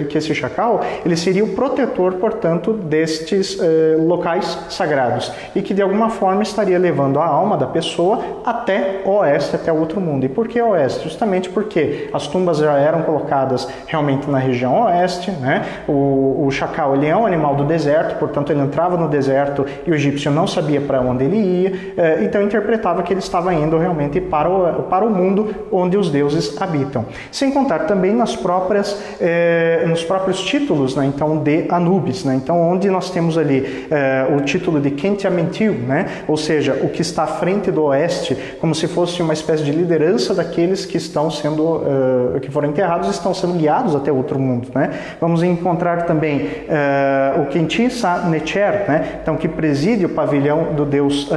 que esse chacal ele seria o protetor, portanto, destes locais sagrados, e que de alguma forma estaria levando a alma da pessoa até o oeste, até o outro mundo. E por que oeste? Justamente porque as tumbas já eram colocadas realmente na região oeste, né? O chacal ele é um animal do deserto, portanto ele entrava no deserto e o egípcio não sabia para onde ele ia, então interpretava que ele estava indo realmente para o mundo onde os deuses habitam. Sem contar também nos próprios títulos, né? Então de Anubis, né? Então onde nós temos ali o título de Khenti-Amenti, né? Ou seja, o que está à frente do oeste, como se fosse uma espécie de liderança daqueles que estão sendo, que foram enterrados e estão sendo guiados até outro mundo, né? Vamos encontrar também o Khenti-Sa-Necher, né? Então que preside o pavilhão do deus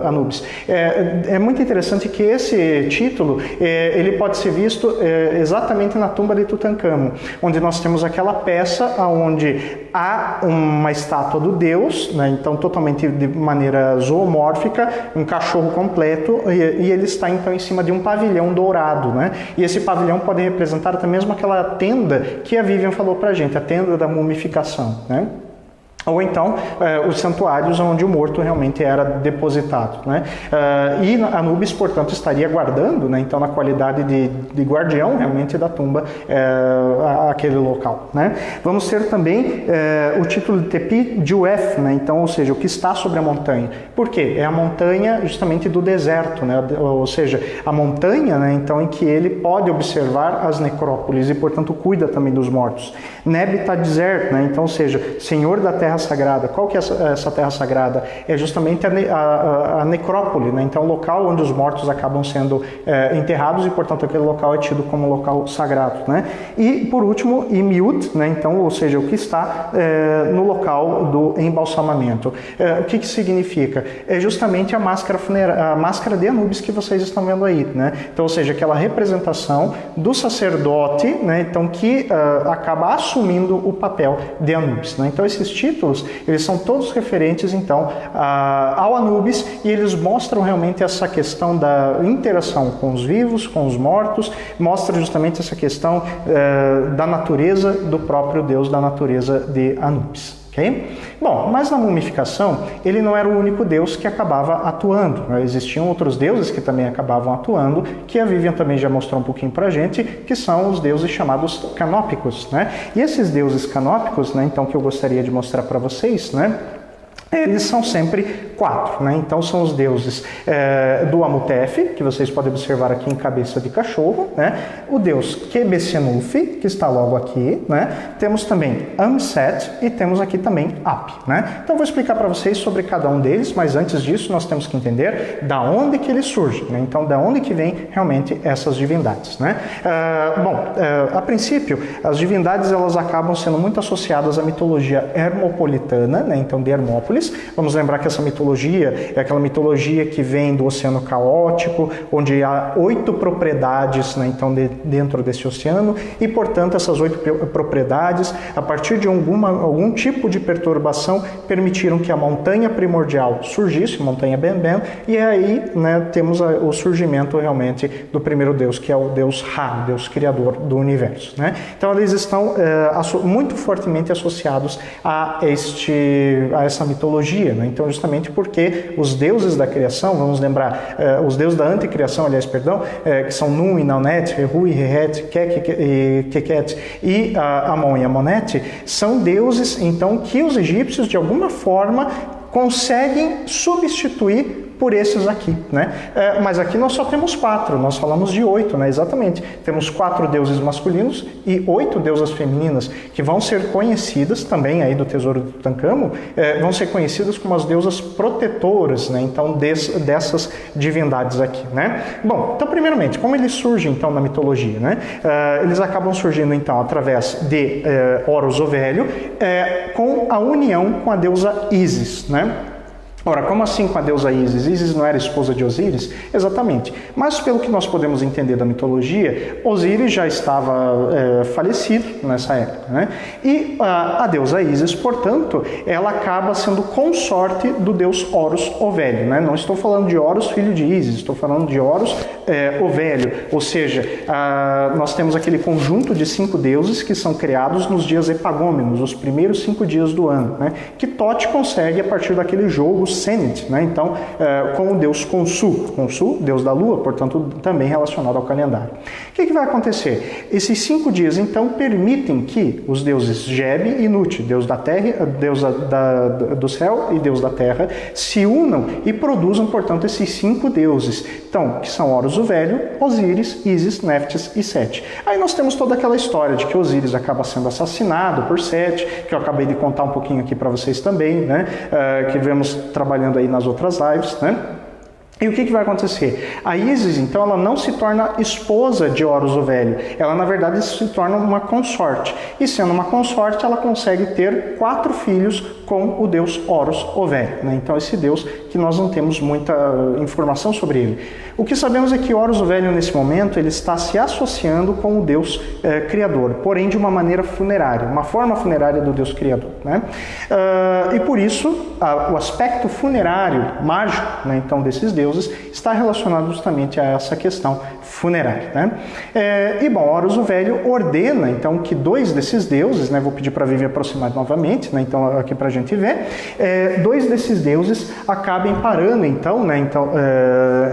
Anubis. É muito interessante que esse título ele pode ser visto exatamente na tumba de Tutankhamon, onde nós temos aquela peça onde há uma estátua do deus, né? Então totalmente de maneira zoomórfica, um cachorro completo, e ele está então em cima de um pavilhão dourado, né? E esse pavilhão pode representar até mesmo aquela tenda que a Vivian falou pra gente, a tenda da mumificação, né? Ou então os santuários onde o morto realmente era depositado, né? E Anubis, portanto, estaria guardando, né? Então na qualidade de guardião realmente da tumba aquele local, né? Vamos ter também o título de Tepi Juef, né? Então, ou seja, o que está sobre a montanha. Por quê? É a montanha justamente do deserto, né? Ou seja, a montanha, né? Então, em que ele pode observar as necrópolis e, portanto, cuida também dos mortos. Nebitadzer, né? Então, ou seja, Senhor da Terra Sagrada. Qual que é essa Terra Sagrada? É justamente a necrópole, né? Então, o local onde os mortos acabam sendo enterrados e, portanto, aquele local é tido como local sagrado, né? E, por último, Imiut, né? Então, ou seja, o que está no local do embalsamamento. O que significa? É justamente a máscara de Anubis que vocês estão vendo aí, né? Então, ou seja, aquela representação do sacerdote, né? Então, que acaba assumindo o papel de Anubis, né? Então, esses títulos, eles são todos referentes, então, ao Anubis, e eles mostram realmente essa questão da interação com os vivos, com os mortos, mostra justamente essa questão da natureza do próprio Deus, da natureza de Anubis. Okay? Bom, mas na mumificação, ele não era o único deus que acabava atuando, né? Existiam outros deuses que também acabavam atuando, que a Vivian também já mostrou um pouquinho pra gente, que são os deuses chamados canópicos, né? E esses deuses canópicos, né, então, que eu gostaria de mostrar para vocês, né, eles são sempre 4, né? Então são os deuses do Amutef, que vocês podem observar aqui em cabeça de cachorro, né? O deus Quebesenuf, que está logo aqui, né? Temos também Amset e temos aqui também Ap, né? Então eu vou explicar para vocês sobre cada um deles, mas antes disso nós temos que entender da onde que eles surgem, né? Então da onde que vem realmente essas divindades, né? A princípio as divindades elas acabam sendo muito associadas à mitologia hermopolitana, né? Então de Hermópolis. Vamos lembrar que essa mitologia é aquela mitologia que vem do Oceano Caótico, onde há 8 propriedades, né, então, dentro desse oceano, e, portanto, essas 8 propriedades, a partir de algum tipo de perturbação, permitiram que a montanha primordial surgisse, montanha Benben, e aí, né, temos o surgimento realmente do primeiro deus, que é o deus Ra, deus criador do universo, né? Então, eles estão muito fortemente associados a essa mitologia, né? Então, justamente porque os deuses da criação, vamos lembrar, os deuses da anticriação, aliás, perdão, que são Nun e Naunet, Rehu e Rehet, Kek e Keket e Amon e Amonete, são deuses, então, que os egípcios, de alguma forma, conseguem substituir por esses aqui, né? Mas aqui nós só temos 4, nós falamos de 8, né? Exatamente. Temos 4 deuses masculinos e 8 deusas femininas, que vão ser conhecidas também aí do Tesouro de Tutancâmon, vão ser conhecidas como as deusas protetoras, né? Então, dessas divindades aqui, né? Bom, então, primeiramente, como eles surgem, então, na mitologia, né? Eles acabam surgindo, então, através de Horus o Velho, com a união com a deusa Ísis, né? Ora, como assim com a deusa Ísis? Ísis não era esposa de Osíris? Exatamente. Mas pelo que nós podemos entender da mitologia, Osíris já estava falecido nessa época, né? E a deusa Ísis, portanto, ela acaba sendo consorte do deus Horus o Velho, né? Não estou falando de Horus, filho de Ísis, estou falando de Horus o Velho. Ou seja, nós temos aquele conjunto de 5 deuses que são criados nos dias epagômenos, os primeiros 5 dias do ano, né? Que Tote consegue a partir daquele jogo Senit, né? Então, com o deus Khonsu, deus da lua, portanto, também relacionado ao calendário. O que vai acontecer? Esses 5 dias, então, permitem que os deuses Geb e Nut, deus da terra, deus do céu e deus da terra, se unam e produzam, portanto, esses 5 deuses, então, que são Horus o Velho, Osíris, Ísis, Néftis e Sete. Aí nós temos toda aquela história de que Osíris acaba sendo assassinado por Sete, que eu acabei de contar um pouquinho aqui para vocês também, né? Que vemos trabalhando aí nas outras lives, né? E o que vai acontecer? A Ísis, então, ela não se torna esposa de Horus o Velho. Ela, na verdade, se torna uma consorte. E sendo uma consorte, ela consegue ter 4 filhos com o deus Horus, o Velho, né? Então esse deus que nós não temos muita informação sobre ele. O que sabemos é que Horus, o Velho, nesse momento, ele está se associando com o deus criador, porém de uma maneira funerária, uma forma funerária do deus criador, né? E por isso o aspecto funerário, mágico, né, então desses deuses, está relacionado justamente a essa questão funerária, né? E bom, Horus o Velho ordena então que dois desses deuses, né, vou pedir para a Vivi aproximar novamente, né, então aqui para a gente ver, dois desses deuses acabem parando então, né,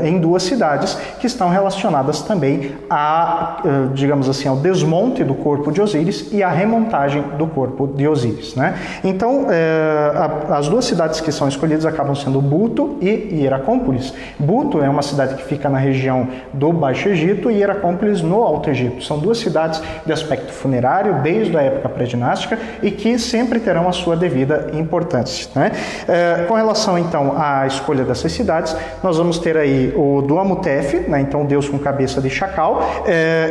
em duas cidades que estão relacionadas também a, digamos assim, ao desmonte do corpo de Osíris e à remontagem do corpo de Osíris, né? Então as duas cidades que são escolhidas acabam sendo Buto e Hieracómpolis. Buto é uma cidade que fica na região do Baixo Egito e Hieracómpolis no Alto Egito. São duas cidades de aspecto funerário desde a época pré-dinástica e que sempre terão a sua devida importância, né? Com relação então à escolha dessas cidades, nós vamos ter aí o Duamutef, né, então o deus com cabeça de chacal,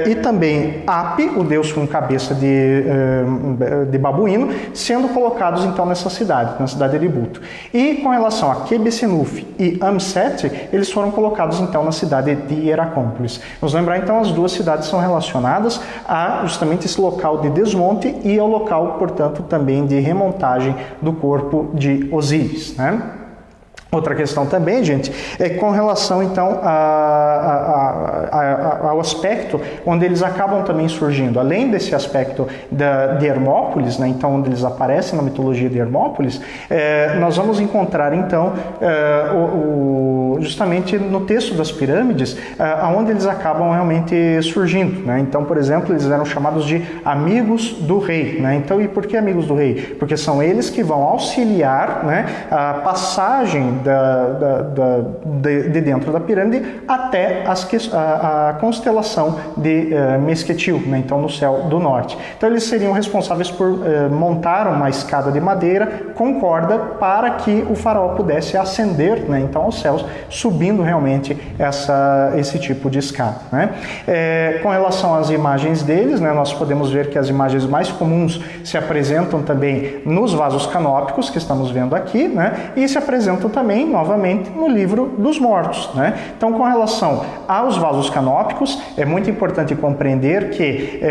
e também Api, o deus com cabeça de babuíno, sendo colocados então nessa cidade, na cidade de Buto. E com relação a Quebesenuf e Amset, eles foram colocados então na cidade de Hieracómpolis. Vamos lembrar então, as duas cidades são relacionadas a justamente esse local de desmonte e ao local, portanto, também de remontagem do corpo de Osíris, né? Outra questão também, gente, é com relação então ao aspecto onde eles acabam também surgindo. Além desse aspecto de Hermópolis, né, então onde eles aparecem na mitologia de Hermópolis, nós vamos encontrar então justamente no texto das pirâmides, aonde eles acabam realmente surgindo, né? Então, por exemplo, eles eram chamados de amigos do rei, né? Então, e por que amigos do rei? Porque são eles que vão auxiliar, né, a passagem de dentro da pirâmide até a constelação de Mesquetil, né, então no céu do norte. Então eles seriam responsáveis por montar uma escada de madeira com corda para que o faraó pudesse ascender, né, então aos céus, subindo realmente esse tipo de escada, né? Com relação às imagens deles, né, nós podemos ver que as imagens mais comuns se apresentam também nos vasos canópicos que estamos vendo aqui, né, e se apresentam também novamente no livro dos mortos, né? Então, com relação aos vasos canópicos, é muito importante compreender que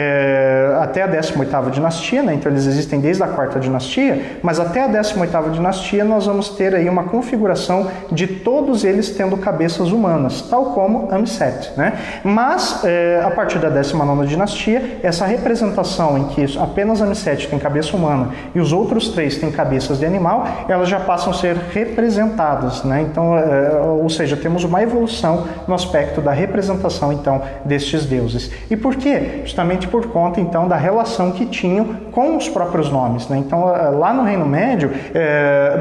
até a 18ª dinastia, né? Então eles existem desde a 4ª dinastia, mas até a 18ª dinastia nós vamos ter aí uma configuração de todos eles tendo cabeças humanas, tal como Amset, né? Mas a partir da 19ª dinastia, essa representação em que apenas Amset tem cabeça humana e os outros três têm cabeças de animal, elas já passam a ser representadas, né? Então, ou seja, temos uma evolução no aspecto da representação então destes deuses. E por quê? Justamente por conta então da relação que tinham com os próprios nomes, né? Então, lá no Reino Médio,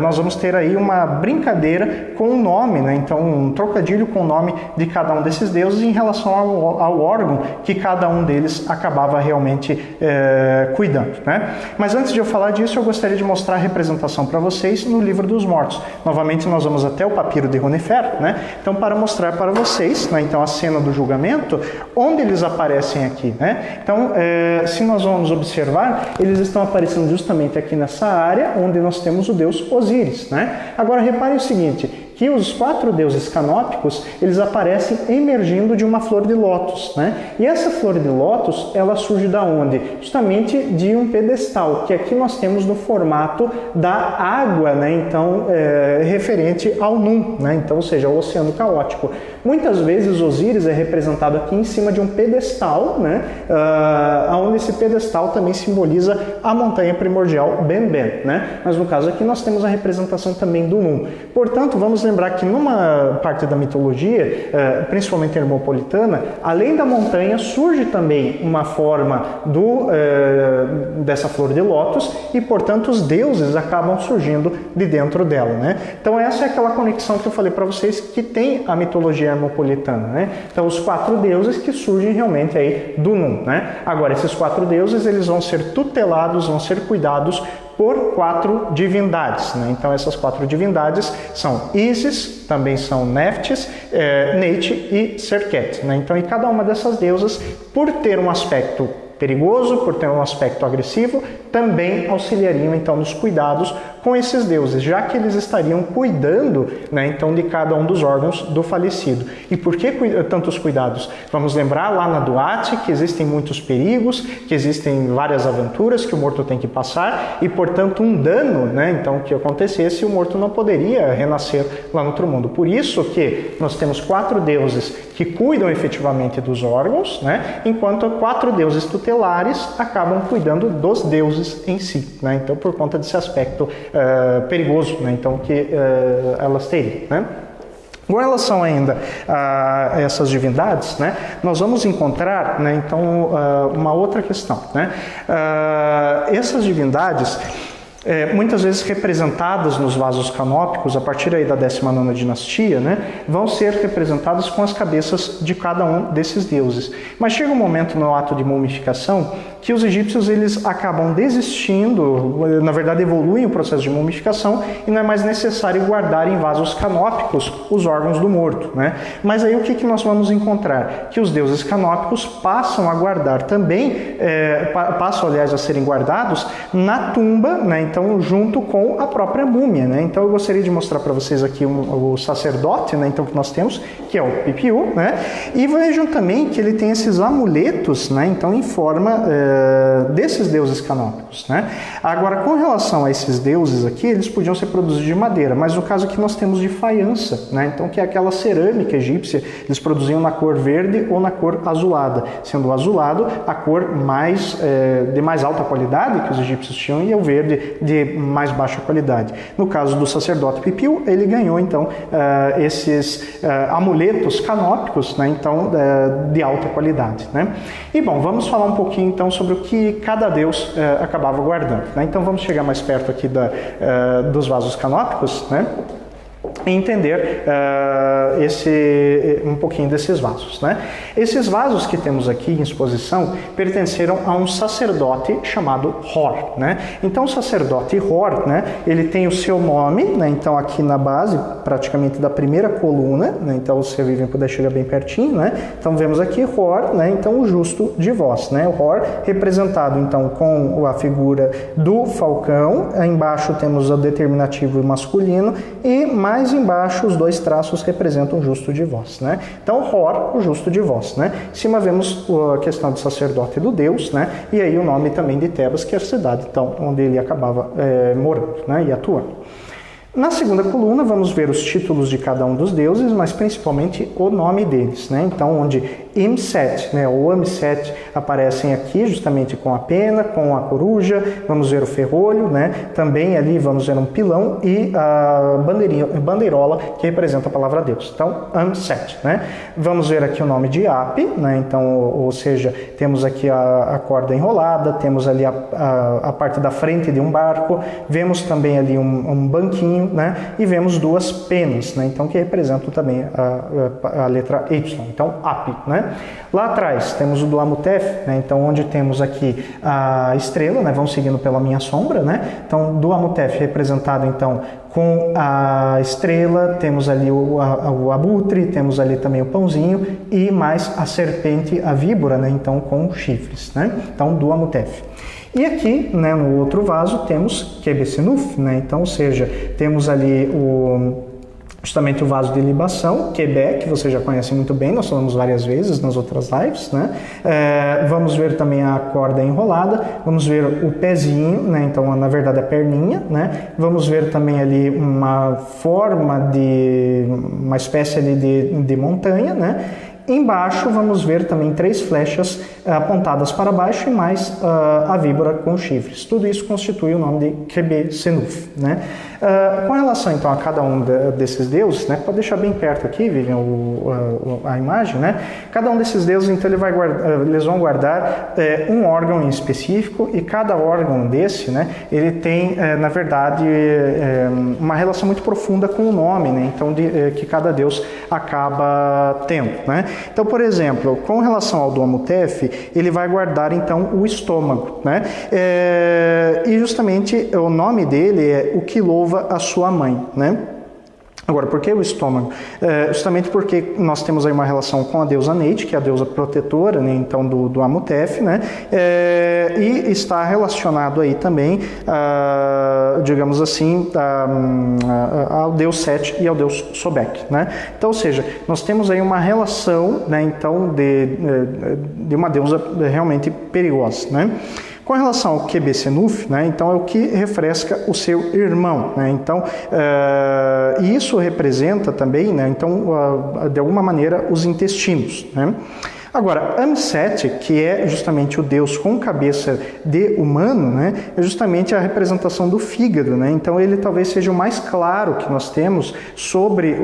nós vamos ter aí uma brincadeira com o nome, né? Então, um trocadilho com o nome de cada um desses deuses em relação ao órgão que cada um deles acabava realmente cuidando, né? Mas antes de eu falar disso, eu gostaria de mostrar a representação para vocês no Livro dos Mortos. Novamente, nós vamos até o papiro de Runefer, né? Então, para mostrar para vocês, né, então, a cena do julgamento, onde eles aparecem aqui, né? Então, se nós vamos observar, eles estão aparecendo justamente aqui nessa área, onde nós temos o deus Osíris, né? Agora, reparem o seguinte, que os 4 deuses canópicos, eles aparecem emergindo de uma flor de lótus, né? E essa flor de lótus, ela surge da onde? Justamente de um pedestal, que aqui nós temos no formato da água, né? Então, referente ao Num, né? Então, ou seja, o oceano caótico. Muitas vezes Osíris é representado aqui em cima de um pedestal, né? Onde esse pedestal também simboliza a montanha primordial Ben-Ben, né? Mas no caso aqui nós temos a representação também do Num. Portanto, vamos lembrar que numa parte da mitologia, principalmente hermopolitana, além da montanha, surge também uma forma dessa flor de lótus e, portanto, os deuses acabam surgindo de dentro dela, né? Então, essa é aquela conexão que eu falei para vocês que tem a mitologia hermopolitana, né? Então, os 4 deuses que surgem realmente aí do Num, né? Agora, esses 4 deuses, eles vão ser tutelados, vão ser cuidados por 4 divindades, né? Então essas 4 divindades são Isis, também são Neftis, Neith e Serket, né? Então, e cada uma dessas deusas, por ter um aspecto perigoso, por ter um aspecto agressivo, também auxiliariam então nos cuidados com esses deuses, já que eles estariam cuidando, né, então de cada um dos órgãos do falecido. E por que tantos cuidados? Vamos lembrar lá na Duat que existem muitos perigos, que existem várias aventuras que o morto tem que passar e, portanto, um dano, né, então que acontecesse, o morto não poderia renascer lá no outro mundo. Por isso que nós temos 4 deuses que cuidam efetivamente dos órgãos, né, enquanto 4 deuses tutelares acabam cuidando dos deuses em si, né, então por conta desse aspecto perigoso, né, então que elas teriam, né. Com relação ainda a essas divindades, né, nós vamos encontrar, né, então uma outra questão, né. Essas divindades muitas vezes representadas nos vasos canópicos, a partir aí da 19ª dinastia, né, vão ser representadas com as cabeças de cada um desses deuses. Mas chega um momento no ato de mumificação que os egípcios eles acabam desistindo, na verdade evoluem o processo de mumificação e não é mais necessário guardar em vasos canópicos os órgãos do morto, né? Mas aí o que nós vamos encontrar? Que os deuses canópicos passam a guardar também, passam aliás a serem guardados na tumba, né? Então junto com a própria múmia, né? Então eu gostaria de mostrar para vocês aqui o sacerdote, né? Então que nós temos, que é o Pipiu, né? E vejam também que ele tem esses amuletos, né? Então em forma desses deuses canópicos, né? Agora, com relação a esses deuses aqui, eles podiam ser produzidos de madeira, mas no caso aqui nós temos de faiança, né? Então, que é aquela cerâmica egípcia, eles produziam na cor verde ou na cor azulada, sendo o azulado a cor de mais alta qualidade que os egípcios tinham e o verde de mais baixa qualidade. No caso do sacerdote Pipiu, ele ganhou então esses amuletos canópicos, né? Então, de alta qualidade, né? E bom, vamos falar um pouquinho então sobre o que cada deus acabava guardando, né? Então vamos chegar mais perto aqui dos vasos canópicos, né? E entender um pouquinho desses vasos, né? Esses vasos que temos aqui em exposição pertenceram a um sacerdote chamado Hor, né? Então o sacerdote Hor, né, ele tem o seu nome, né? Então aqui na base, praticamente da primeira coluna, né? Então se vivem puder chegar bem pertinho, né? Então vemos aqui Hor, né? Então o justo de vós, né? O Hor representado então com a figura do falcão, embaixo temos o determinativo masculino e mais embaixo os 2 traços representam o justo de vós, né? Então Hor, o justo de vós, né? Em cima vemos a questão do sacerdote do deus, né? E aí o nome também de Tebas, que é a cidade então, onde ele acabava morando, né? E atuando. Na segunda coluna vamos ver os títulos de cada um dos deuses, mas principalmente o nome deles, né? Então onde Imset, né, ou Amset aparecem aqui justamente com a pena, com a coruja, vamos ver o ferrolho, né? Também ali vamos ver um pilão e a bandeirola que representa a palavra Deus. Então Amset, né? Vamos ver aqui o nome de Ap, né? Então, ou seja, temos aqui a corda enrolada, temos ali a parte da frente de um barco, vemos também ali um banquinho, né? E vemos 2 penas, né? Então que representam também a letra Y. Então Ap, né? Lá atrás temos o do Amutef, né? Então onde temos aqui a estrela, né? Vamos seguindo pela minha sombra, né? Então do Amutef representado então com a estrela, temos ali o abutre, temos ali também o pãozinho e mais a serpente, a víbora, né? Então com chifres, né? Então do Amutef. E aqui, né, no outro vaso, temos Quebesenuf, né? Então, ou seja, temos ali justamente o vaso de libação, Quebec, que você já conhece muito bem, nós falamos várias vezes nas outras lives, né? Vamos ver também a corda enrolada, vamos ver o pezinho, né? Então, na verdade, a perninha, né? Vamos ver também ali uma espécie ali de montanha, né? Embaixo vamos ver também 3 flechas apontadas para baixo e mais a víbora com chifres. Tudo isso constitui o nome de Quebesenuf, né? Com relação então a cada um desses deuses, né? Pode deixar bem perto aqui, Vivian, a imagem, né? Cada um desses deuses então eles vão guardar um órgão em específico e cada órgão desse, né? Ele tem na verdade uma relação muito profunda com o nome, né? Então que cada deus acaba tendo, né? Então, por exemplo, com relação ao do Amutef, ele vai guardar então o estômago, né? E justamente o nome dele é o que louva a sua mãe, né? Agora, por que o estômago? Justamente porque nós temos aí uma relação com a deusa Neith, que é a deusa protetora, né, então do Amutef, né, e está relacionado aí também, digamos assim, ao deus Set e ao deus Sobek, né? Então, ou seja, nós temos aí uma relação, né, então de uma deusa realmente perigosa, né? Com relação ao Quebesenuf, né, então é o que refresca o seu irmão, né, então e isso representa também, né, então de alguma maneira os intestinos, né. Agora, Amset, que é justamente o deus com cabeça de humano, né, é justamente a representação do fígado, né? Então ele talvez seja o mais claro que nós temos sobre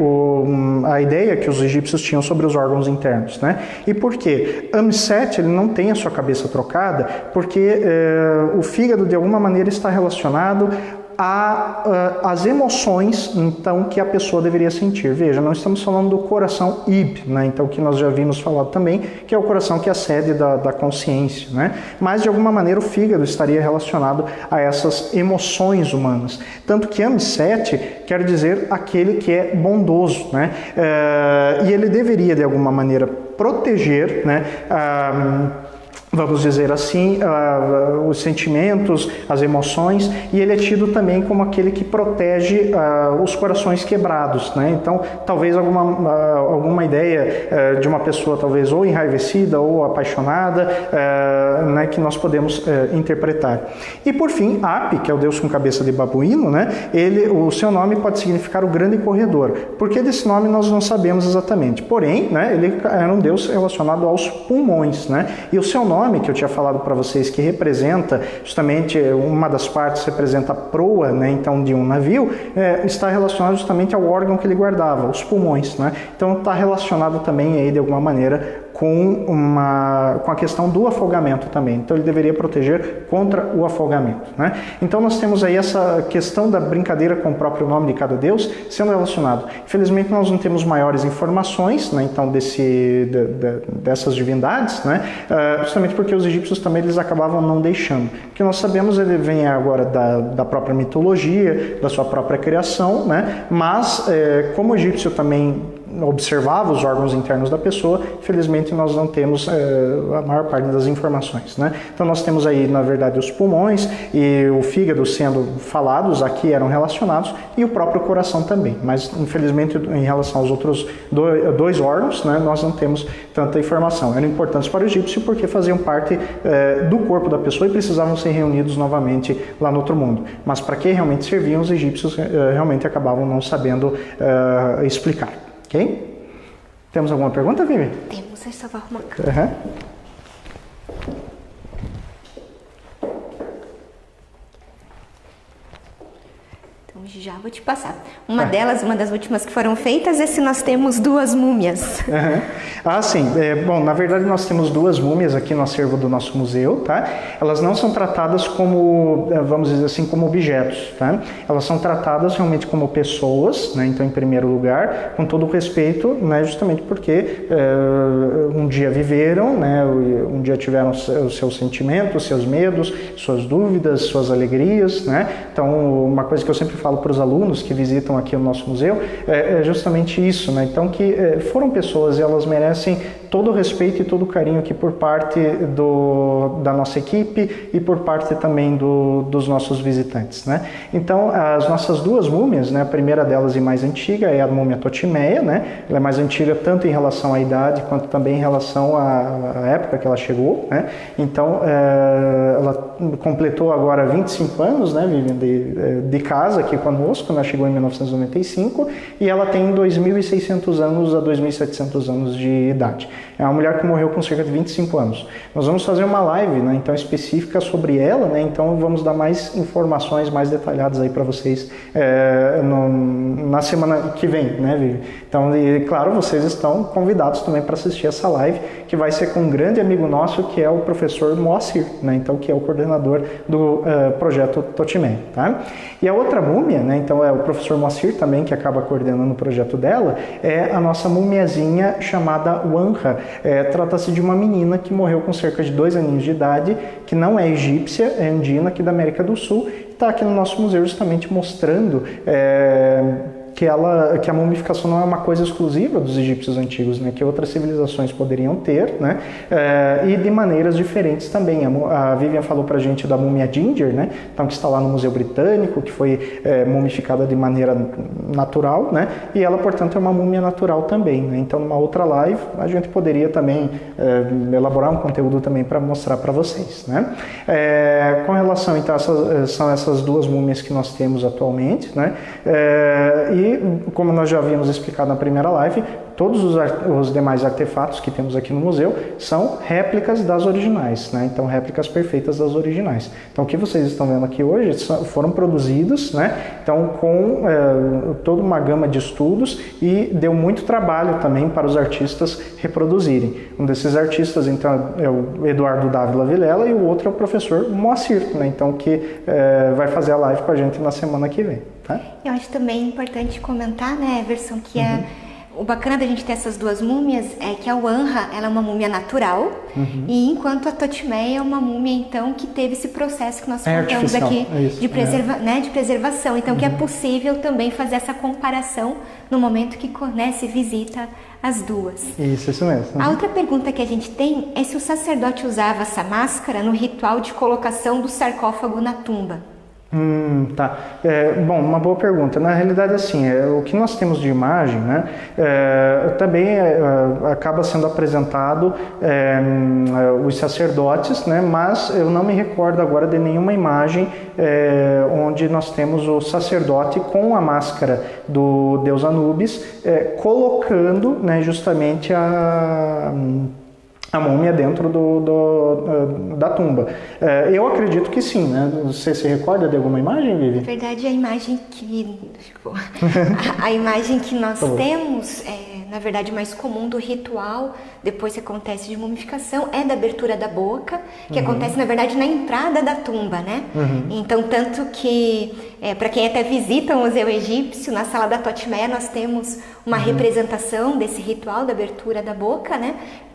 a ideia que os egípcios tinham sobre os órgãos internos, né? E por quê? Amset, ele não tem a sua cabeça trocada porque o fígado de alguma maneira está relacionado as emoções, então, que a pessoa deveria sentir. Veja, não estamos falando do coração Ib, né? Então, que nós já vimos falar também, que é o coração que é a sede da consciência, né? Mas, de alguma maneira, o fígado estaria relacionado a essas emoções humanas. Tanto que Amset quer dizer aquele que é bondoso, né? E ele deveria, de alguma maneira, proteger, né, vamos dizer assim, os sentimentos, as emoções, e ele é tido também como aquele que protege os corações quebrados, né? Então, talvez alguma ideia de uma pessoa talvez ou enraivecida ou apaixonada, né, que nós podemos interpretar. E por fim, Ap, que é o deus com cabeça de babuíno, né? O seu nome pode significar o grande corredor. Por que desse nome nós não sabemos exatamente. Porém, né, ele era um deus relacionado aos pulmões, né? E o seu nome, que eu tinha falado para vocês, que representa justamente, uma das partes representa a proa, né, então, de um navio, está relacionado justamente ao órgão que ele guardava, os pulmões, né? Então está relacionado também aí de alguma maneira com a questão do afogamento também. Então ele deveria proteger contra o afogamento, né? Então nós temos aí essa questão da brincadeira com o próprio nome de cada deus sendo relacionado. Infelizmente nós não temos maiores informações, né, então dessas divindades, né, justamente porque os egípcios também eles acabavam não deixando. O que nós sabemos, ele vem agora da própria mitologia, da sua própria criação, né, mas como o egípcio também observava os órgãos internos da pessoa, infelizmente nós não temos a maior parte das informações, né? Então nós temos aí, na verdade, os pulmões e o fígado sendo falados, aqui eram relacionados, e o próprio coração também, mas infelizmente em relação aos outros dois órgãos, né, nós não temos tanta informação. Eram importantes para o egípcio porque faziam parte do corpo da pessoa e precisavam ser reunidos novamente lá no outro mundo, mas para que realmente serviam, os egípcios realmente acabavam não sabendo explicar. Ok? Temos alguma pergunta, Vivi? Temos, é só arrumar a câmera. Então já vou te passar. Uma das últimas que foram feitas, é se nós temos duas múmias. Sim. Bom, na verdade nós temos duas múmias aqui no acervo do nosso museu, tá? Elas não são tratadas como, vamos dizer assim, como objetos, tá? Elas são tratadas realmente como pessoas, né? Então, em primeiro lugar, com todo o respeito, né? Justamente porque um dia viveram, né? Um dia tiveram os seus sentimentos, seus medos, suas dúvidas, suas alegrias, né? Então, uma coisa que eu sempre falo para os alunos que visitam aqui o nosso museu é justamente isso, né? Então, que foram pessoas e elas merecem todo o respeito e todo o carinho aqui por parte da nossa equipe e por parte também dos nossos visitantes, né? Então, as nossas duas múmias, né? A primeira delas e mais antiga é a múmia Totimeia, né? Ela é mais antiga tanto em relação à idade quanto também em relação à época que ela chegou, né? Então, ela completou agora 25 anos, né, Vivian, de casa aqui conosco, ela chegou em 1995 e ela tem 2.600 anos a 2.700 anos de idade. É uma mulher que morreu com cerca de 25 anos. Nós vamos fazer uma live, né, então, específica sobre ela, né, então vamos dar mais informações mais detalhadas aí para vocês na semana que vem, né, Vivi? Então, e, claro, vocês estão convidados também para assistir essa live, que vai ser com um grande amigo nosso, que é o professor Moacir, né, então, que é o coordenador do projeto Totimeia, tá? E a outra múmia, né, então é o professor Moacir também, que acaba coordenando o projeto dela, é a nossa mumiazinha chamada Wanha. Trata-se de uma menina que morreu com cerca de 2 aninhos de idade, que não é egípcia, é andina aqui da América do Sul, está aqui no nosso museu justamente mostrando que a mumificação não é uma coisa exclusiva dos egípcios antigos, né? Que outras civilizações poderiam ter, né? E de maneiras diferentes também. A Vivian falou pra gente da múmia Ginger, né? Então, que está lá no Museu Britânico, que foi mumificada de maneira natural, né? E ela, portanto, é uma múmia natural também, né? Então, numa outra live, a gente poderia também elaborar um conteúdo também para mostrar para vocês, né? Com relação, então, são essas duas múmias que nós temos atualmente, né? E, como nós já havíamos explicado na primeira live, todos os demais artefatos que temos aqui no museu são réplicas das originais, né? Então, réplicas perfeitas das originais. Então, o que vocês estão vendo aqui hoje foram produzidos, né? Então, com toda uma gama de estudos, e deu muito trabalho também para os artistas reproduzirem. Um desses artistas, então, é o Eduardo Dávila Vilela, e o outro é o professor Moacir, né? Então, que vai fazer a live com a gente na semana que vem. Tá? Eu acho também importante comentar, né, Everson, que o bacana da gente ter essas duas múmias é que a Wanha, ela é uma múmia natural, e enquanto a Totmeia é uma múmia, então, que teve esse processo que nós contamos aqui de preservação. Então, que é possível também fazer essa comparação no momento que, né, se visita as duas. Isso mesmo. A outra pergunta que a gente tem é se o sacerdote usava essa máscara no ritual de colocação do sarcófago na tumba. Tá. Bom, uma boa pergunta. Na realidade, assim, o que nós temos de imagem, né, também acaba sendo apresentado os sacerdotes, né, mas eu não me recordo agora de nenhuma imagem onde nós temos o sacerdote com a máscara do deus Anubis colocando, né, justamente a múmia dentro da tumba. Eu acredito que sim, né? Você se recorda de alguma imagem, Vivi? Na verdade, a imagem que nós temos, na verdade, mais comum do ritual, depois que acontece de mumificação, é da abertura da boca, que acontece, na verdade, na entrada da tumba, né? Então, tanto que, para quem até visita o Museu Egípcio, na sala da Totmeia, nós temos uma representação desse ritual da abertura da boca, né?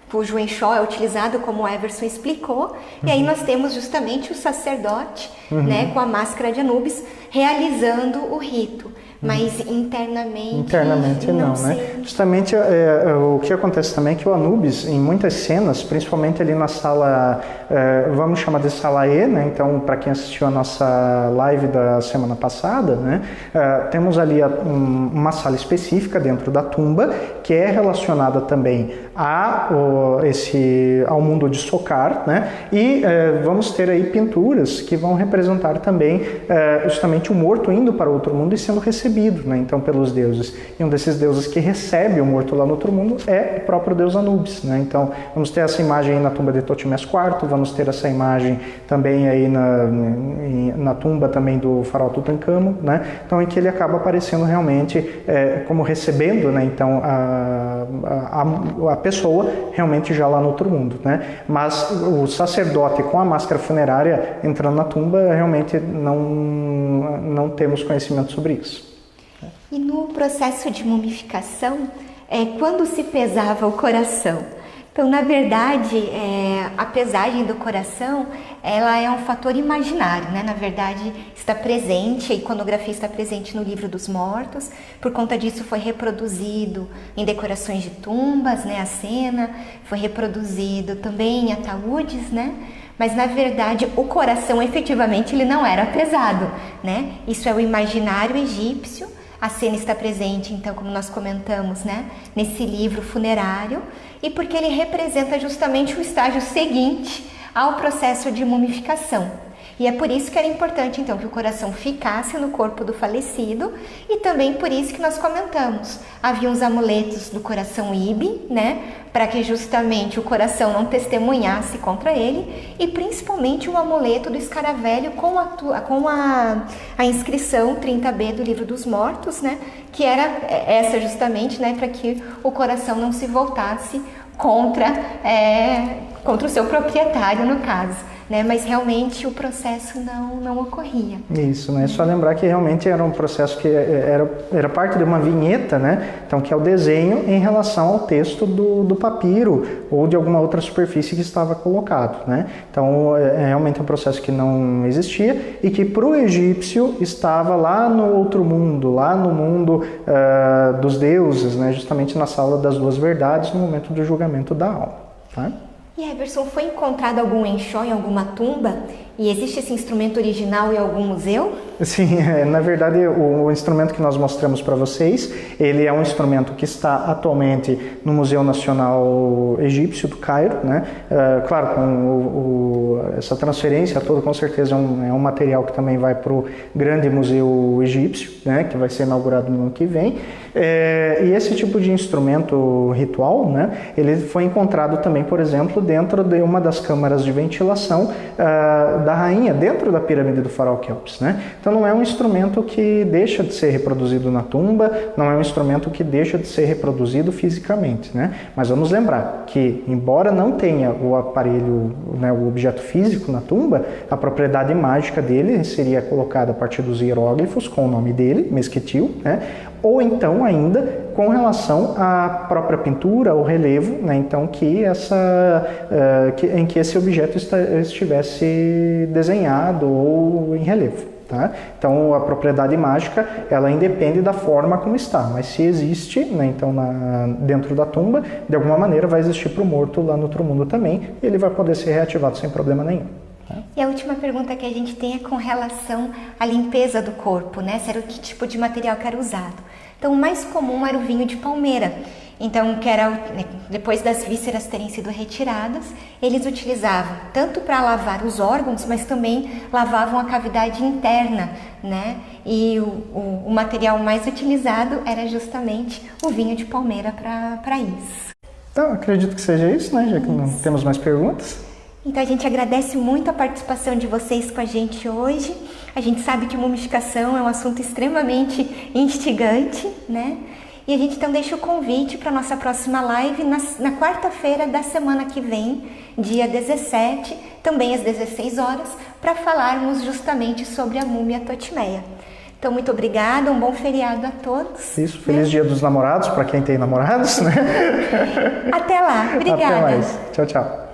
Cujo enxó é utilizado, como o Everson explicou, e aí nós temos justamente o sacerdote, né, com a máscara de Anubis, realizando o rito. Mas internamente não, né? Justamente o que acontece também é que o Anubis, em muitas cenas, principalmente ali na sala, vamos chamar de sala E, né? Então, para quem assistiu a nossa live da semana passada, né? Temos ali uma sala específica dentro da tumba, que é relacionada também ao mundo de Sokar, né? E vamos ter aí pinturas que vão representar também justamente o morto indo para outro mundo e sendo recebido, né, então, pelos deuses. E um desses deuses que recebe o morto lá no outro mundo é o próprio deus Anubis, né? Então, vamos ter essa imagem aí na tumba de Totmés IV, vamos ter essa imagem também aí na tumba também do faraó Tutankhamon, né? Então, em que ele acaba aparecendo realmente como recebendo, né, então, a pessoa realmente já lá no outro mundo, né? Mas o sacerdote com a máscara funerária entrando na tumba, realmente não temos conhecimento sobre isso. E no processo de mumificação, quando se pesava o coração? Então, na verdade, a pesagem do coração, ela é um fator imaginário, né? Na verdade, está presente, a iconografia está presente no Livro dos Mortos, por conta disso foi reproduzido em decorações de tumbas, né? A cena, foi reproduzido também em ataúdes, né? Mas, na verdade, o coração, efetivamente, ele não era pesado, né? Isso é o imaginário egípcio. A cena está presente, então, como nós comentamos, né, nesse livro funerário, e porque ele representa justamente o estágio seguinte ao processo de mumificação. E é por isso que era importante, então, que o coração ficasse no corpo do falecido, e também por isso que nós comentamos. Havia os amuletos do coração Ibi, né, para que justamente o coração não testemunhasse contra ele, e principalmente o amuleto do escaravelho com a inscrição 30b do Livro dos Mortos, né, que era essa justamente, né, para que o coração não se voltasse contra o seu proprietário, no caso. né? Mas realmente o processo não ocorria. Isso, né? Só lembrar que realmente era um processo que era parte de uma vinheta, né? Então, que é o desenho em relação ao texto do papiro ou de alguma outra superfície que estava colocado, né? Então, é realmente um processo que não existia e que para o egípcio estava lá no outro mundo, lá no mundo dos deuses, né? Justamente na sala das duas verdades, no momento do julgamento da alma, tá? E Everson, foi encontrado algum enxó em alguma tumba? E existe esse instrumento original em algum museu? Sim, na verdade o instrumento que nós mostramos para vocês, ele é um instrumento que está atualmente no Museu Nacional Egípcio do Cairo, né? Claro, com essa transferência toda, com certeza é um material que também vai para o grande Museu Egípcio, né? Que vai ser inaugurado no ano que vem. E esse tipo de instrumento ritual, né? Ele foi encontrado também, por exemplo, dentro de uma das câmaras de ventilação da rainha, dentro da pirâmide do faraó Quéops, né? Então não é um instrumento que deixa de ser reproduzido na tumba, não é um instrumento que deixa de ser reproduzido fisicamente, né? Mas vamos lembrar que, embora não tenha o aparelho, né, o objeto físico na tumba, a propriedade mágica dele seria colocada a partir dos hieróglifos com o nome dele, Mesquetil, né? Ou então ainda com relação à própria pintura, o relevo, né? Então em que esse objeto estivesse desenhado ou em relevo, tá? Então a propriedade mágica ela independe da forma como está, mas se existe, né? Então dentro da tumba, de alguma maneira vai existir para o morto lá no outro mundo também, e ele vai poder ser reativado sem problema nenhum. E a última pergunta que a gente tem é com relação à limpeza do corpo, né? Se era que tipo de material que era usado. Então, o mais comum era o vinho de palmeira. Então, que era depois das vísceras terem sido retiradas, eles utilizavam tanto para lavar os órgãos, mas também lavavam a cavidade interna, né? E o material mais utilizado era justamente o vinho de palmeira para isso. Então, acredito que seja isso, né? Já que não temos mais perguntas. Então a gente agradece muito a participação de vocês com a gente hoje. A gente sabe que mumificação é um assunto extremamente instigante, né? E a gente então deixa o convite para a nossa próxima live na quarta-feira da semana que vem, dia 17, também às 16 horas, para falarmos justamente sobre a múmia Totimeia. Então, muito obrigada, um bom feriado a todos. Isso, feliz Dia dos Namorados, para quem tem namorados, né? Até lá, obrigada. Até mais. Tchau, tchau.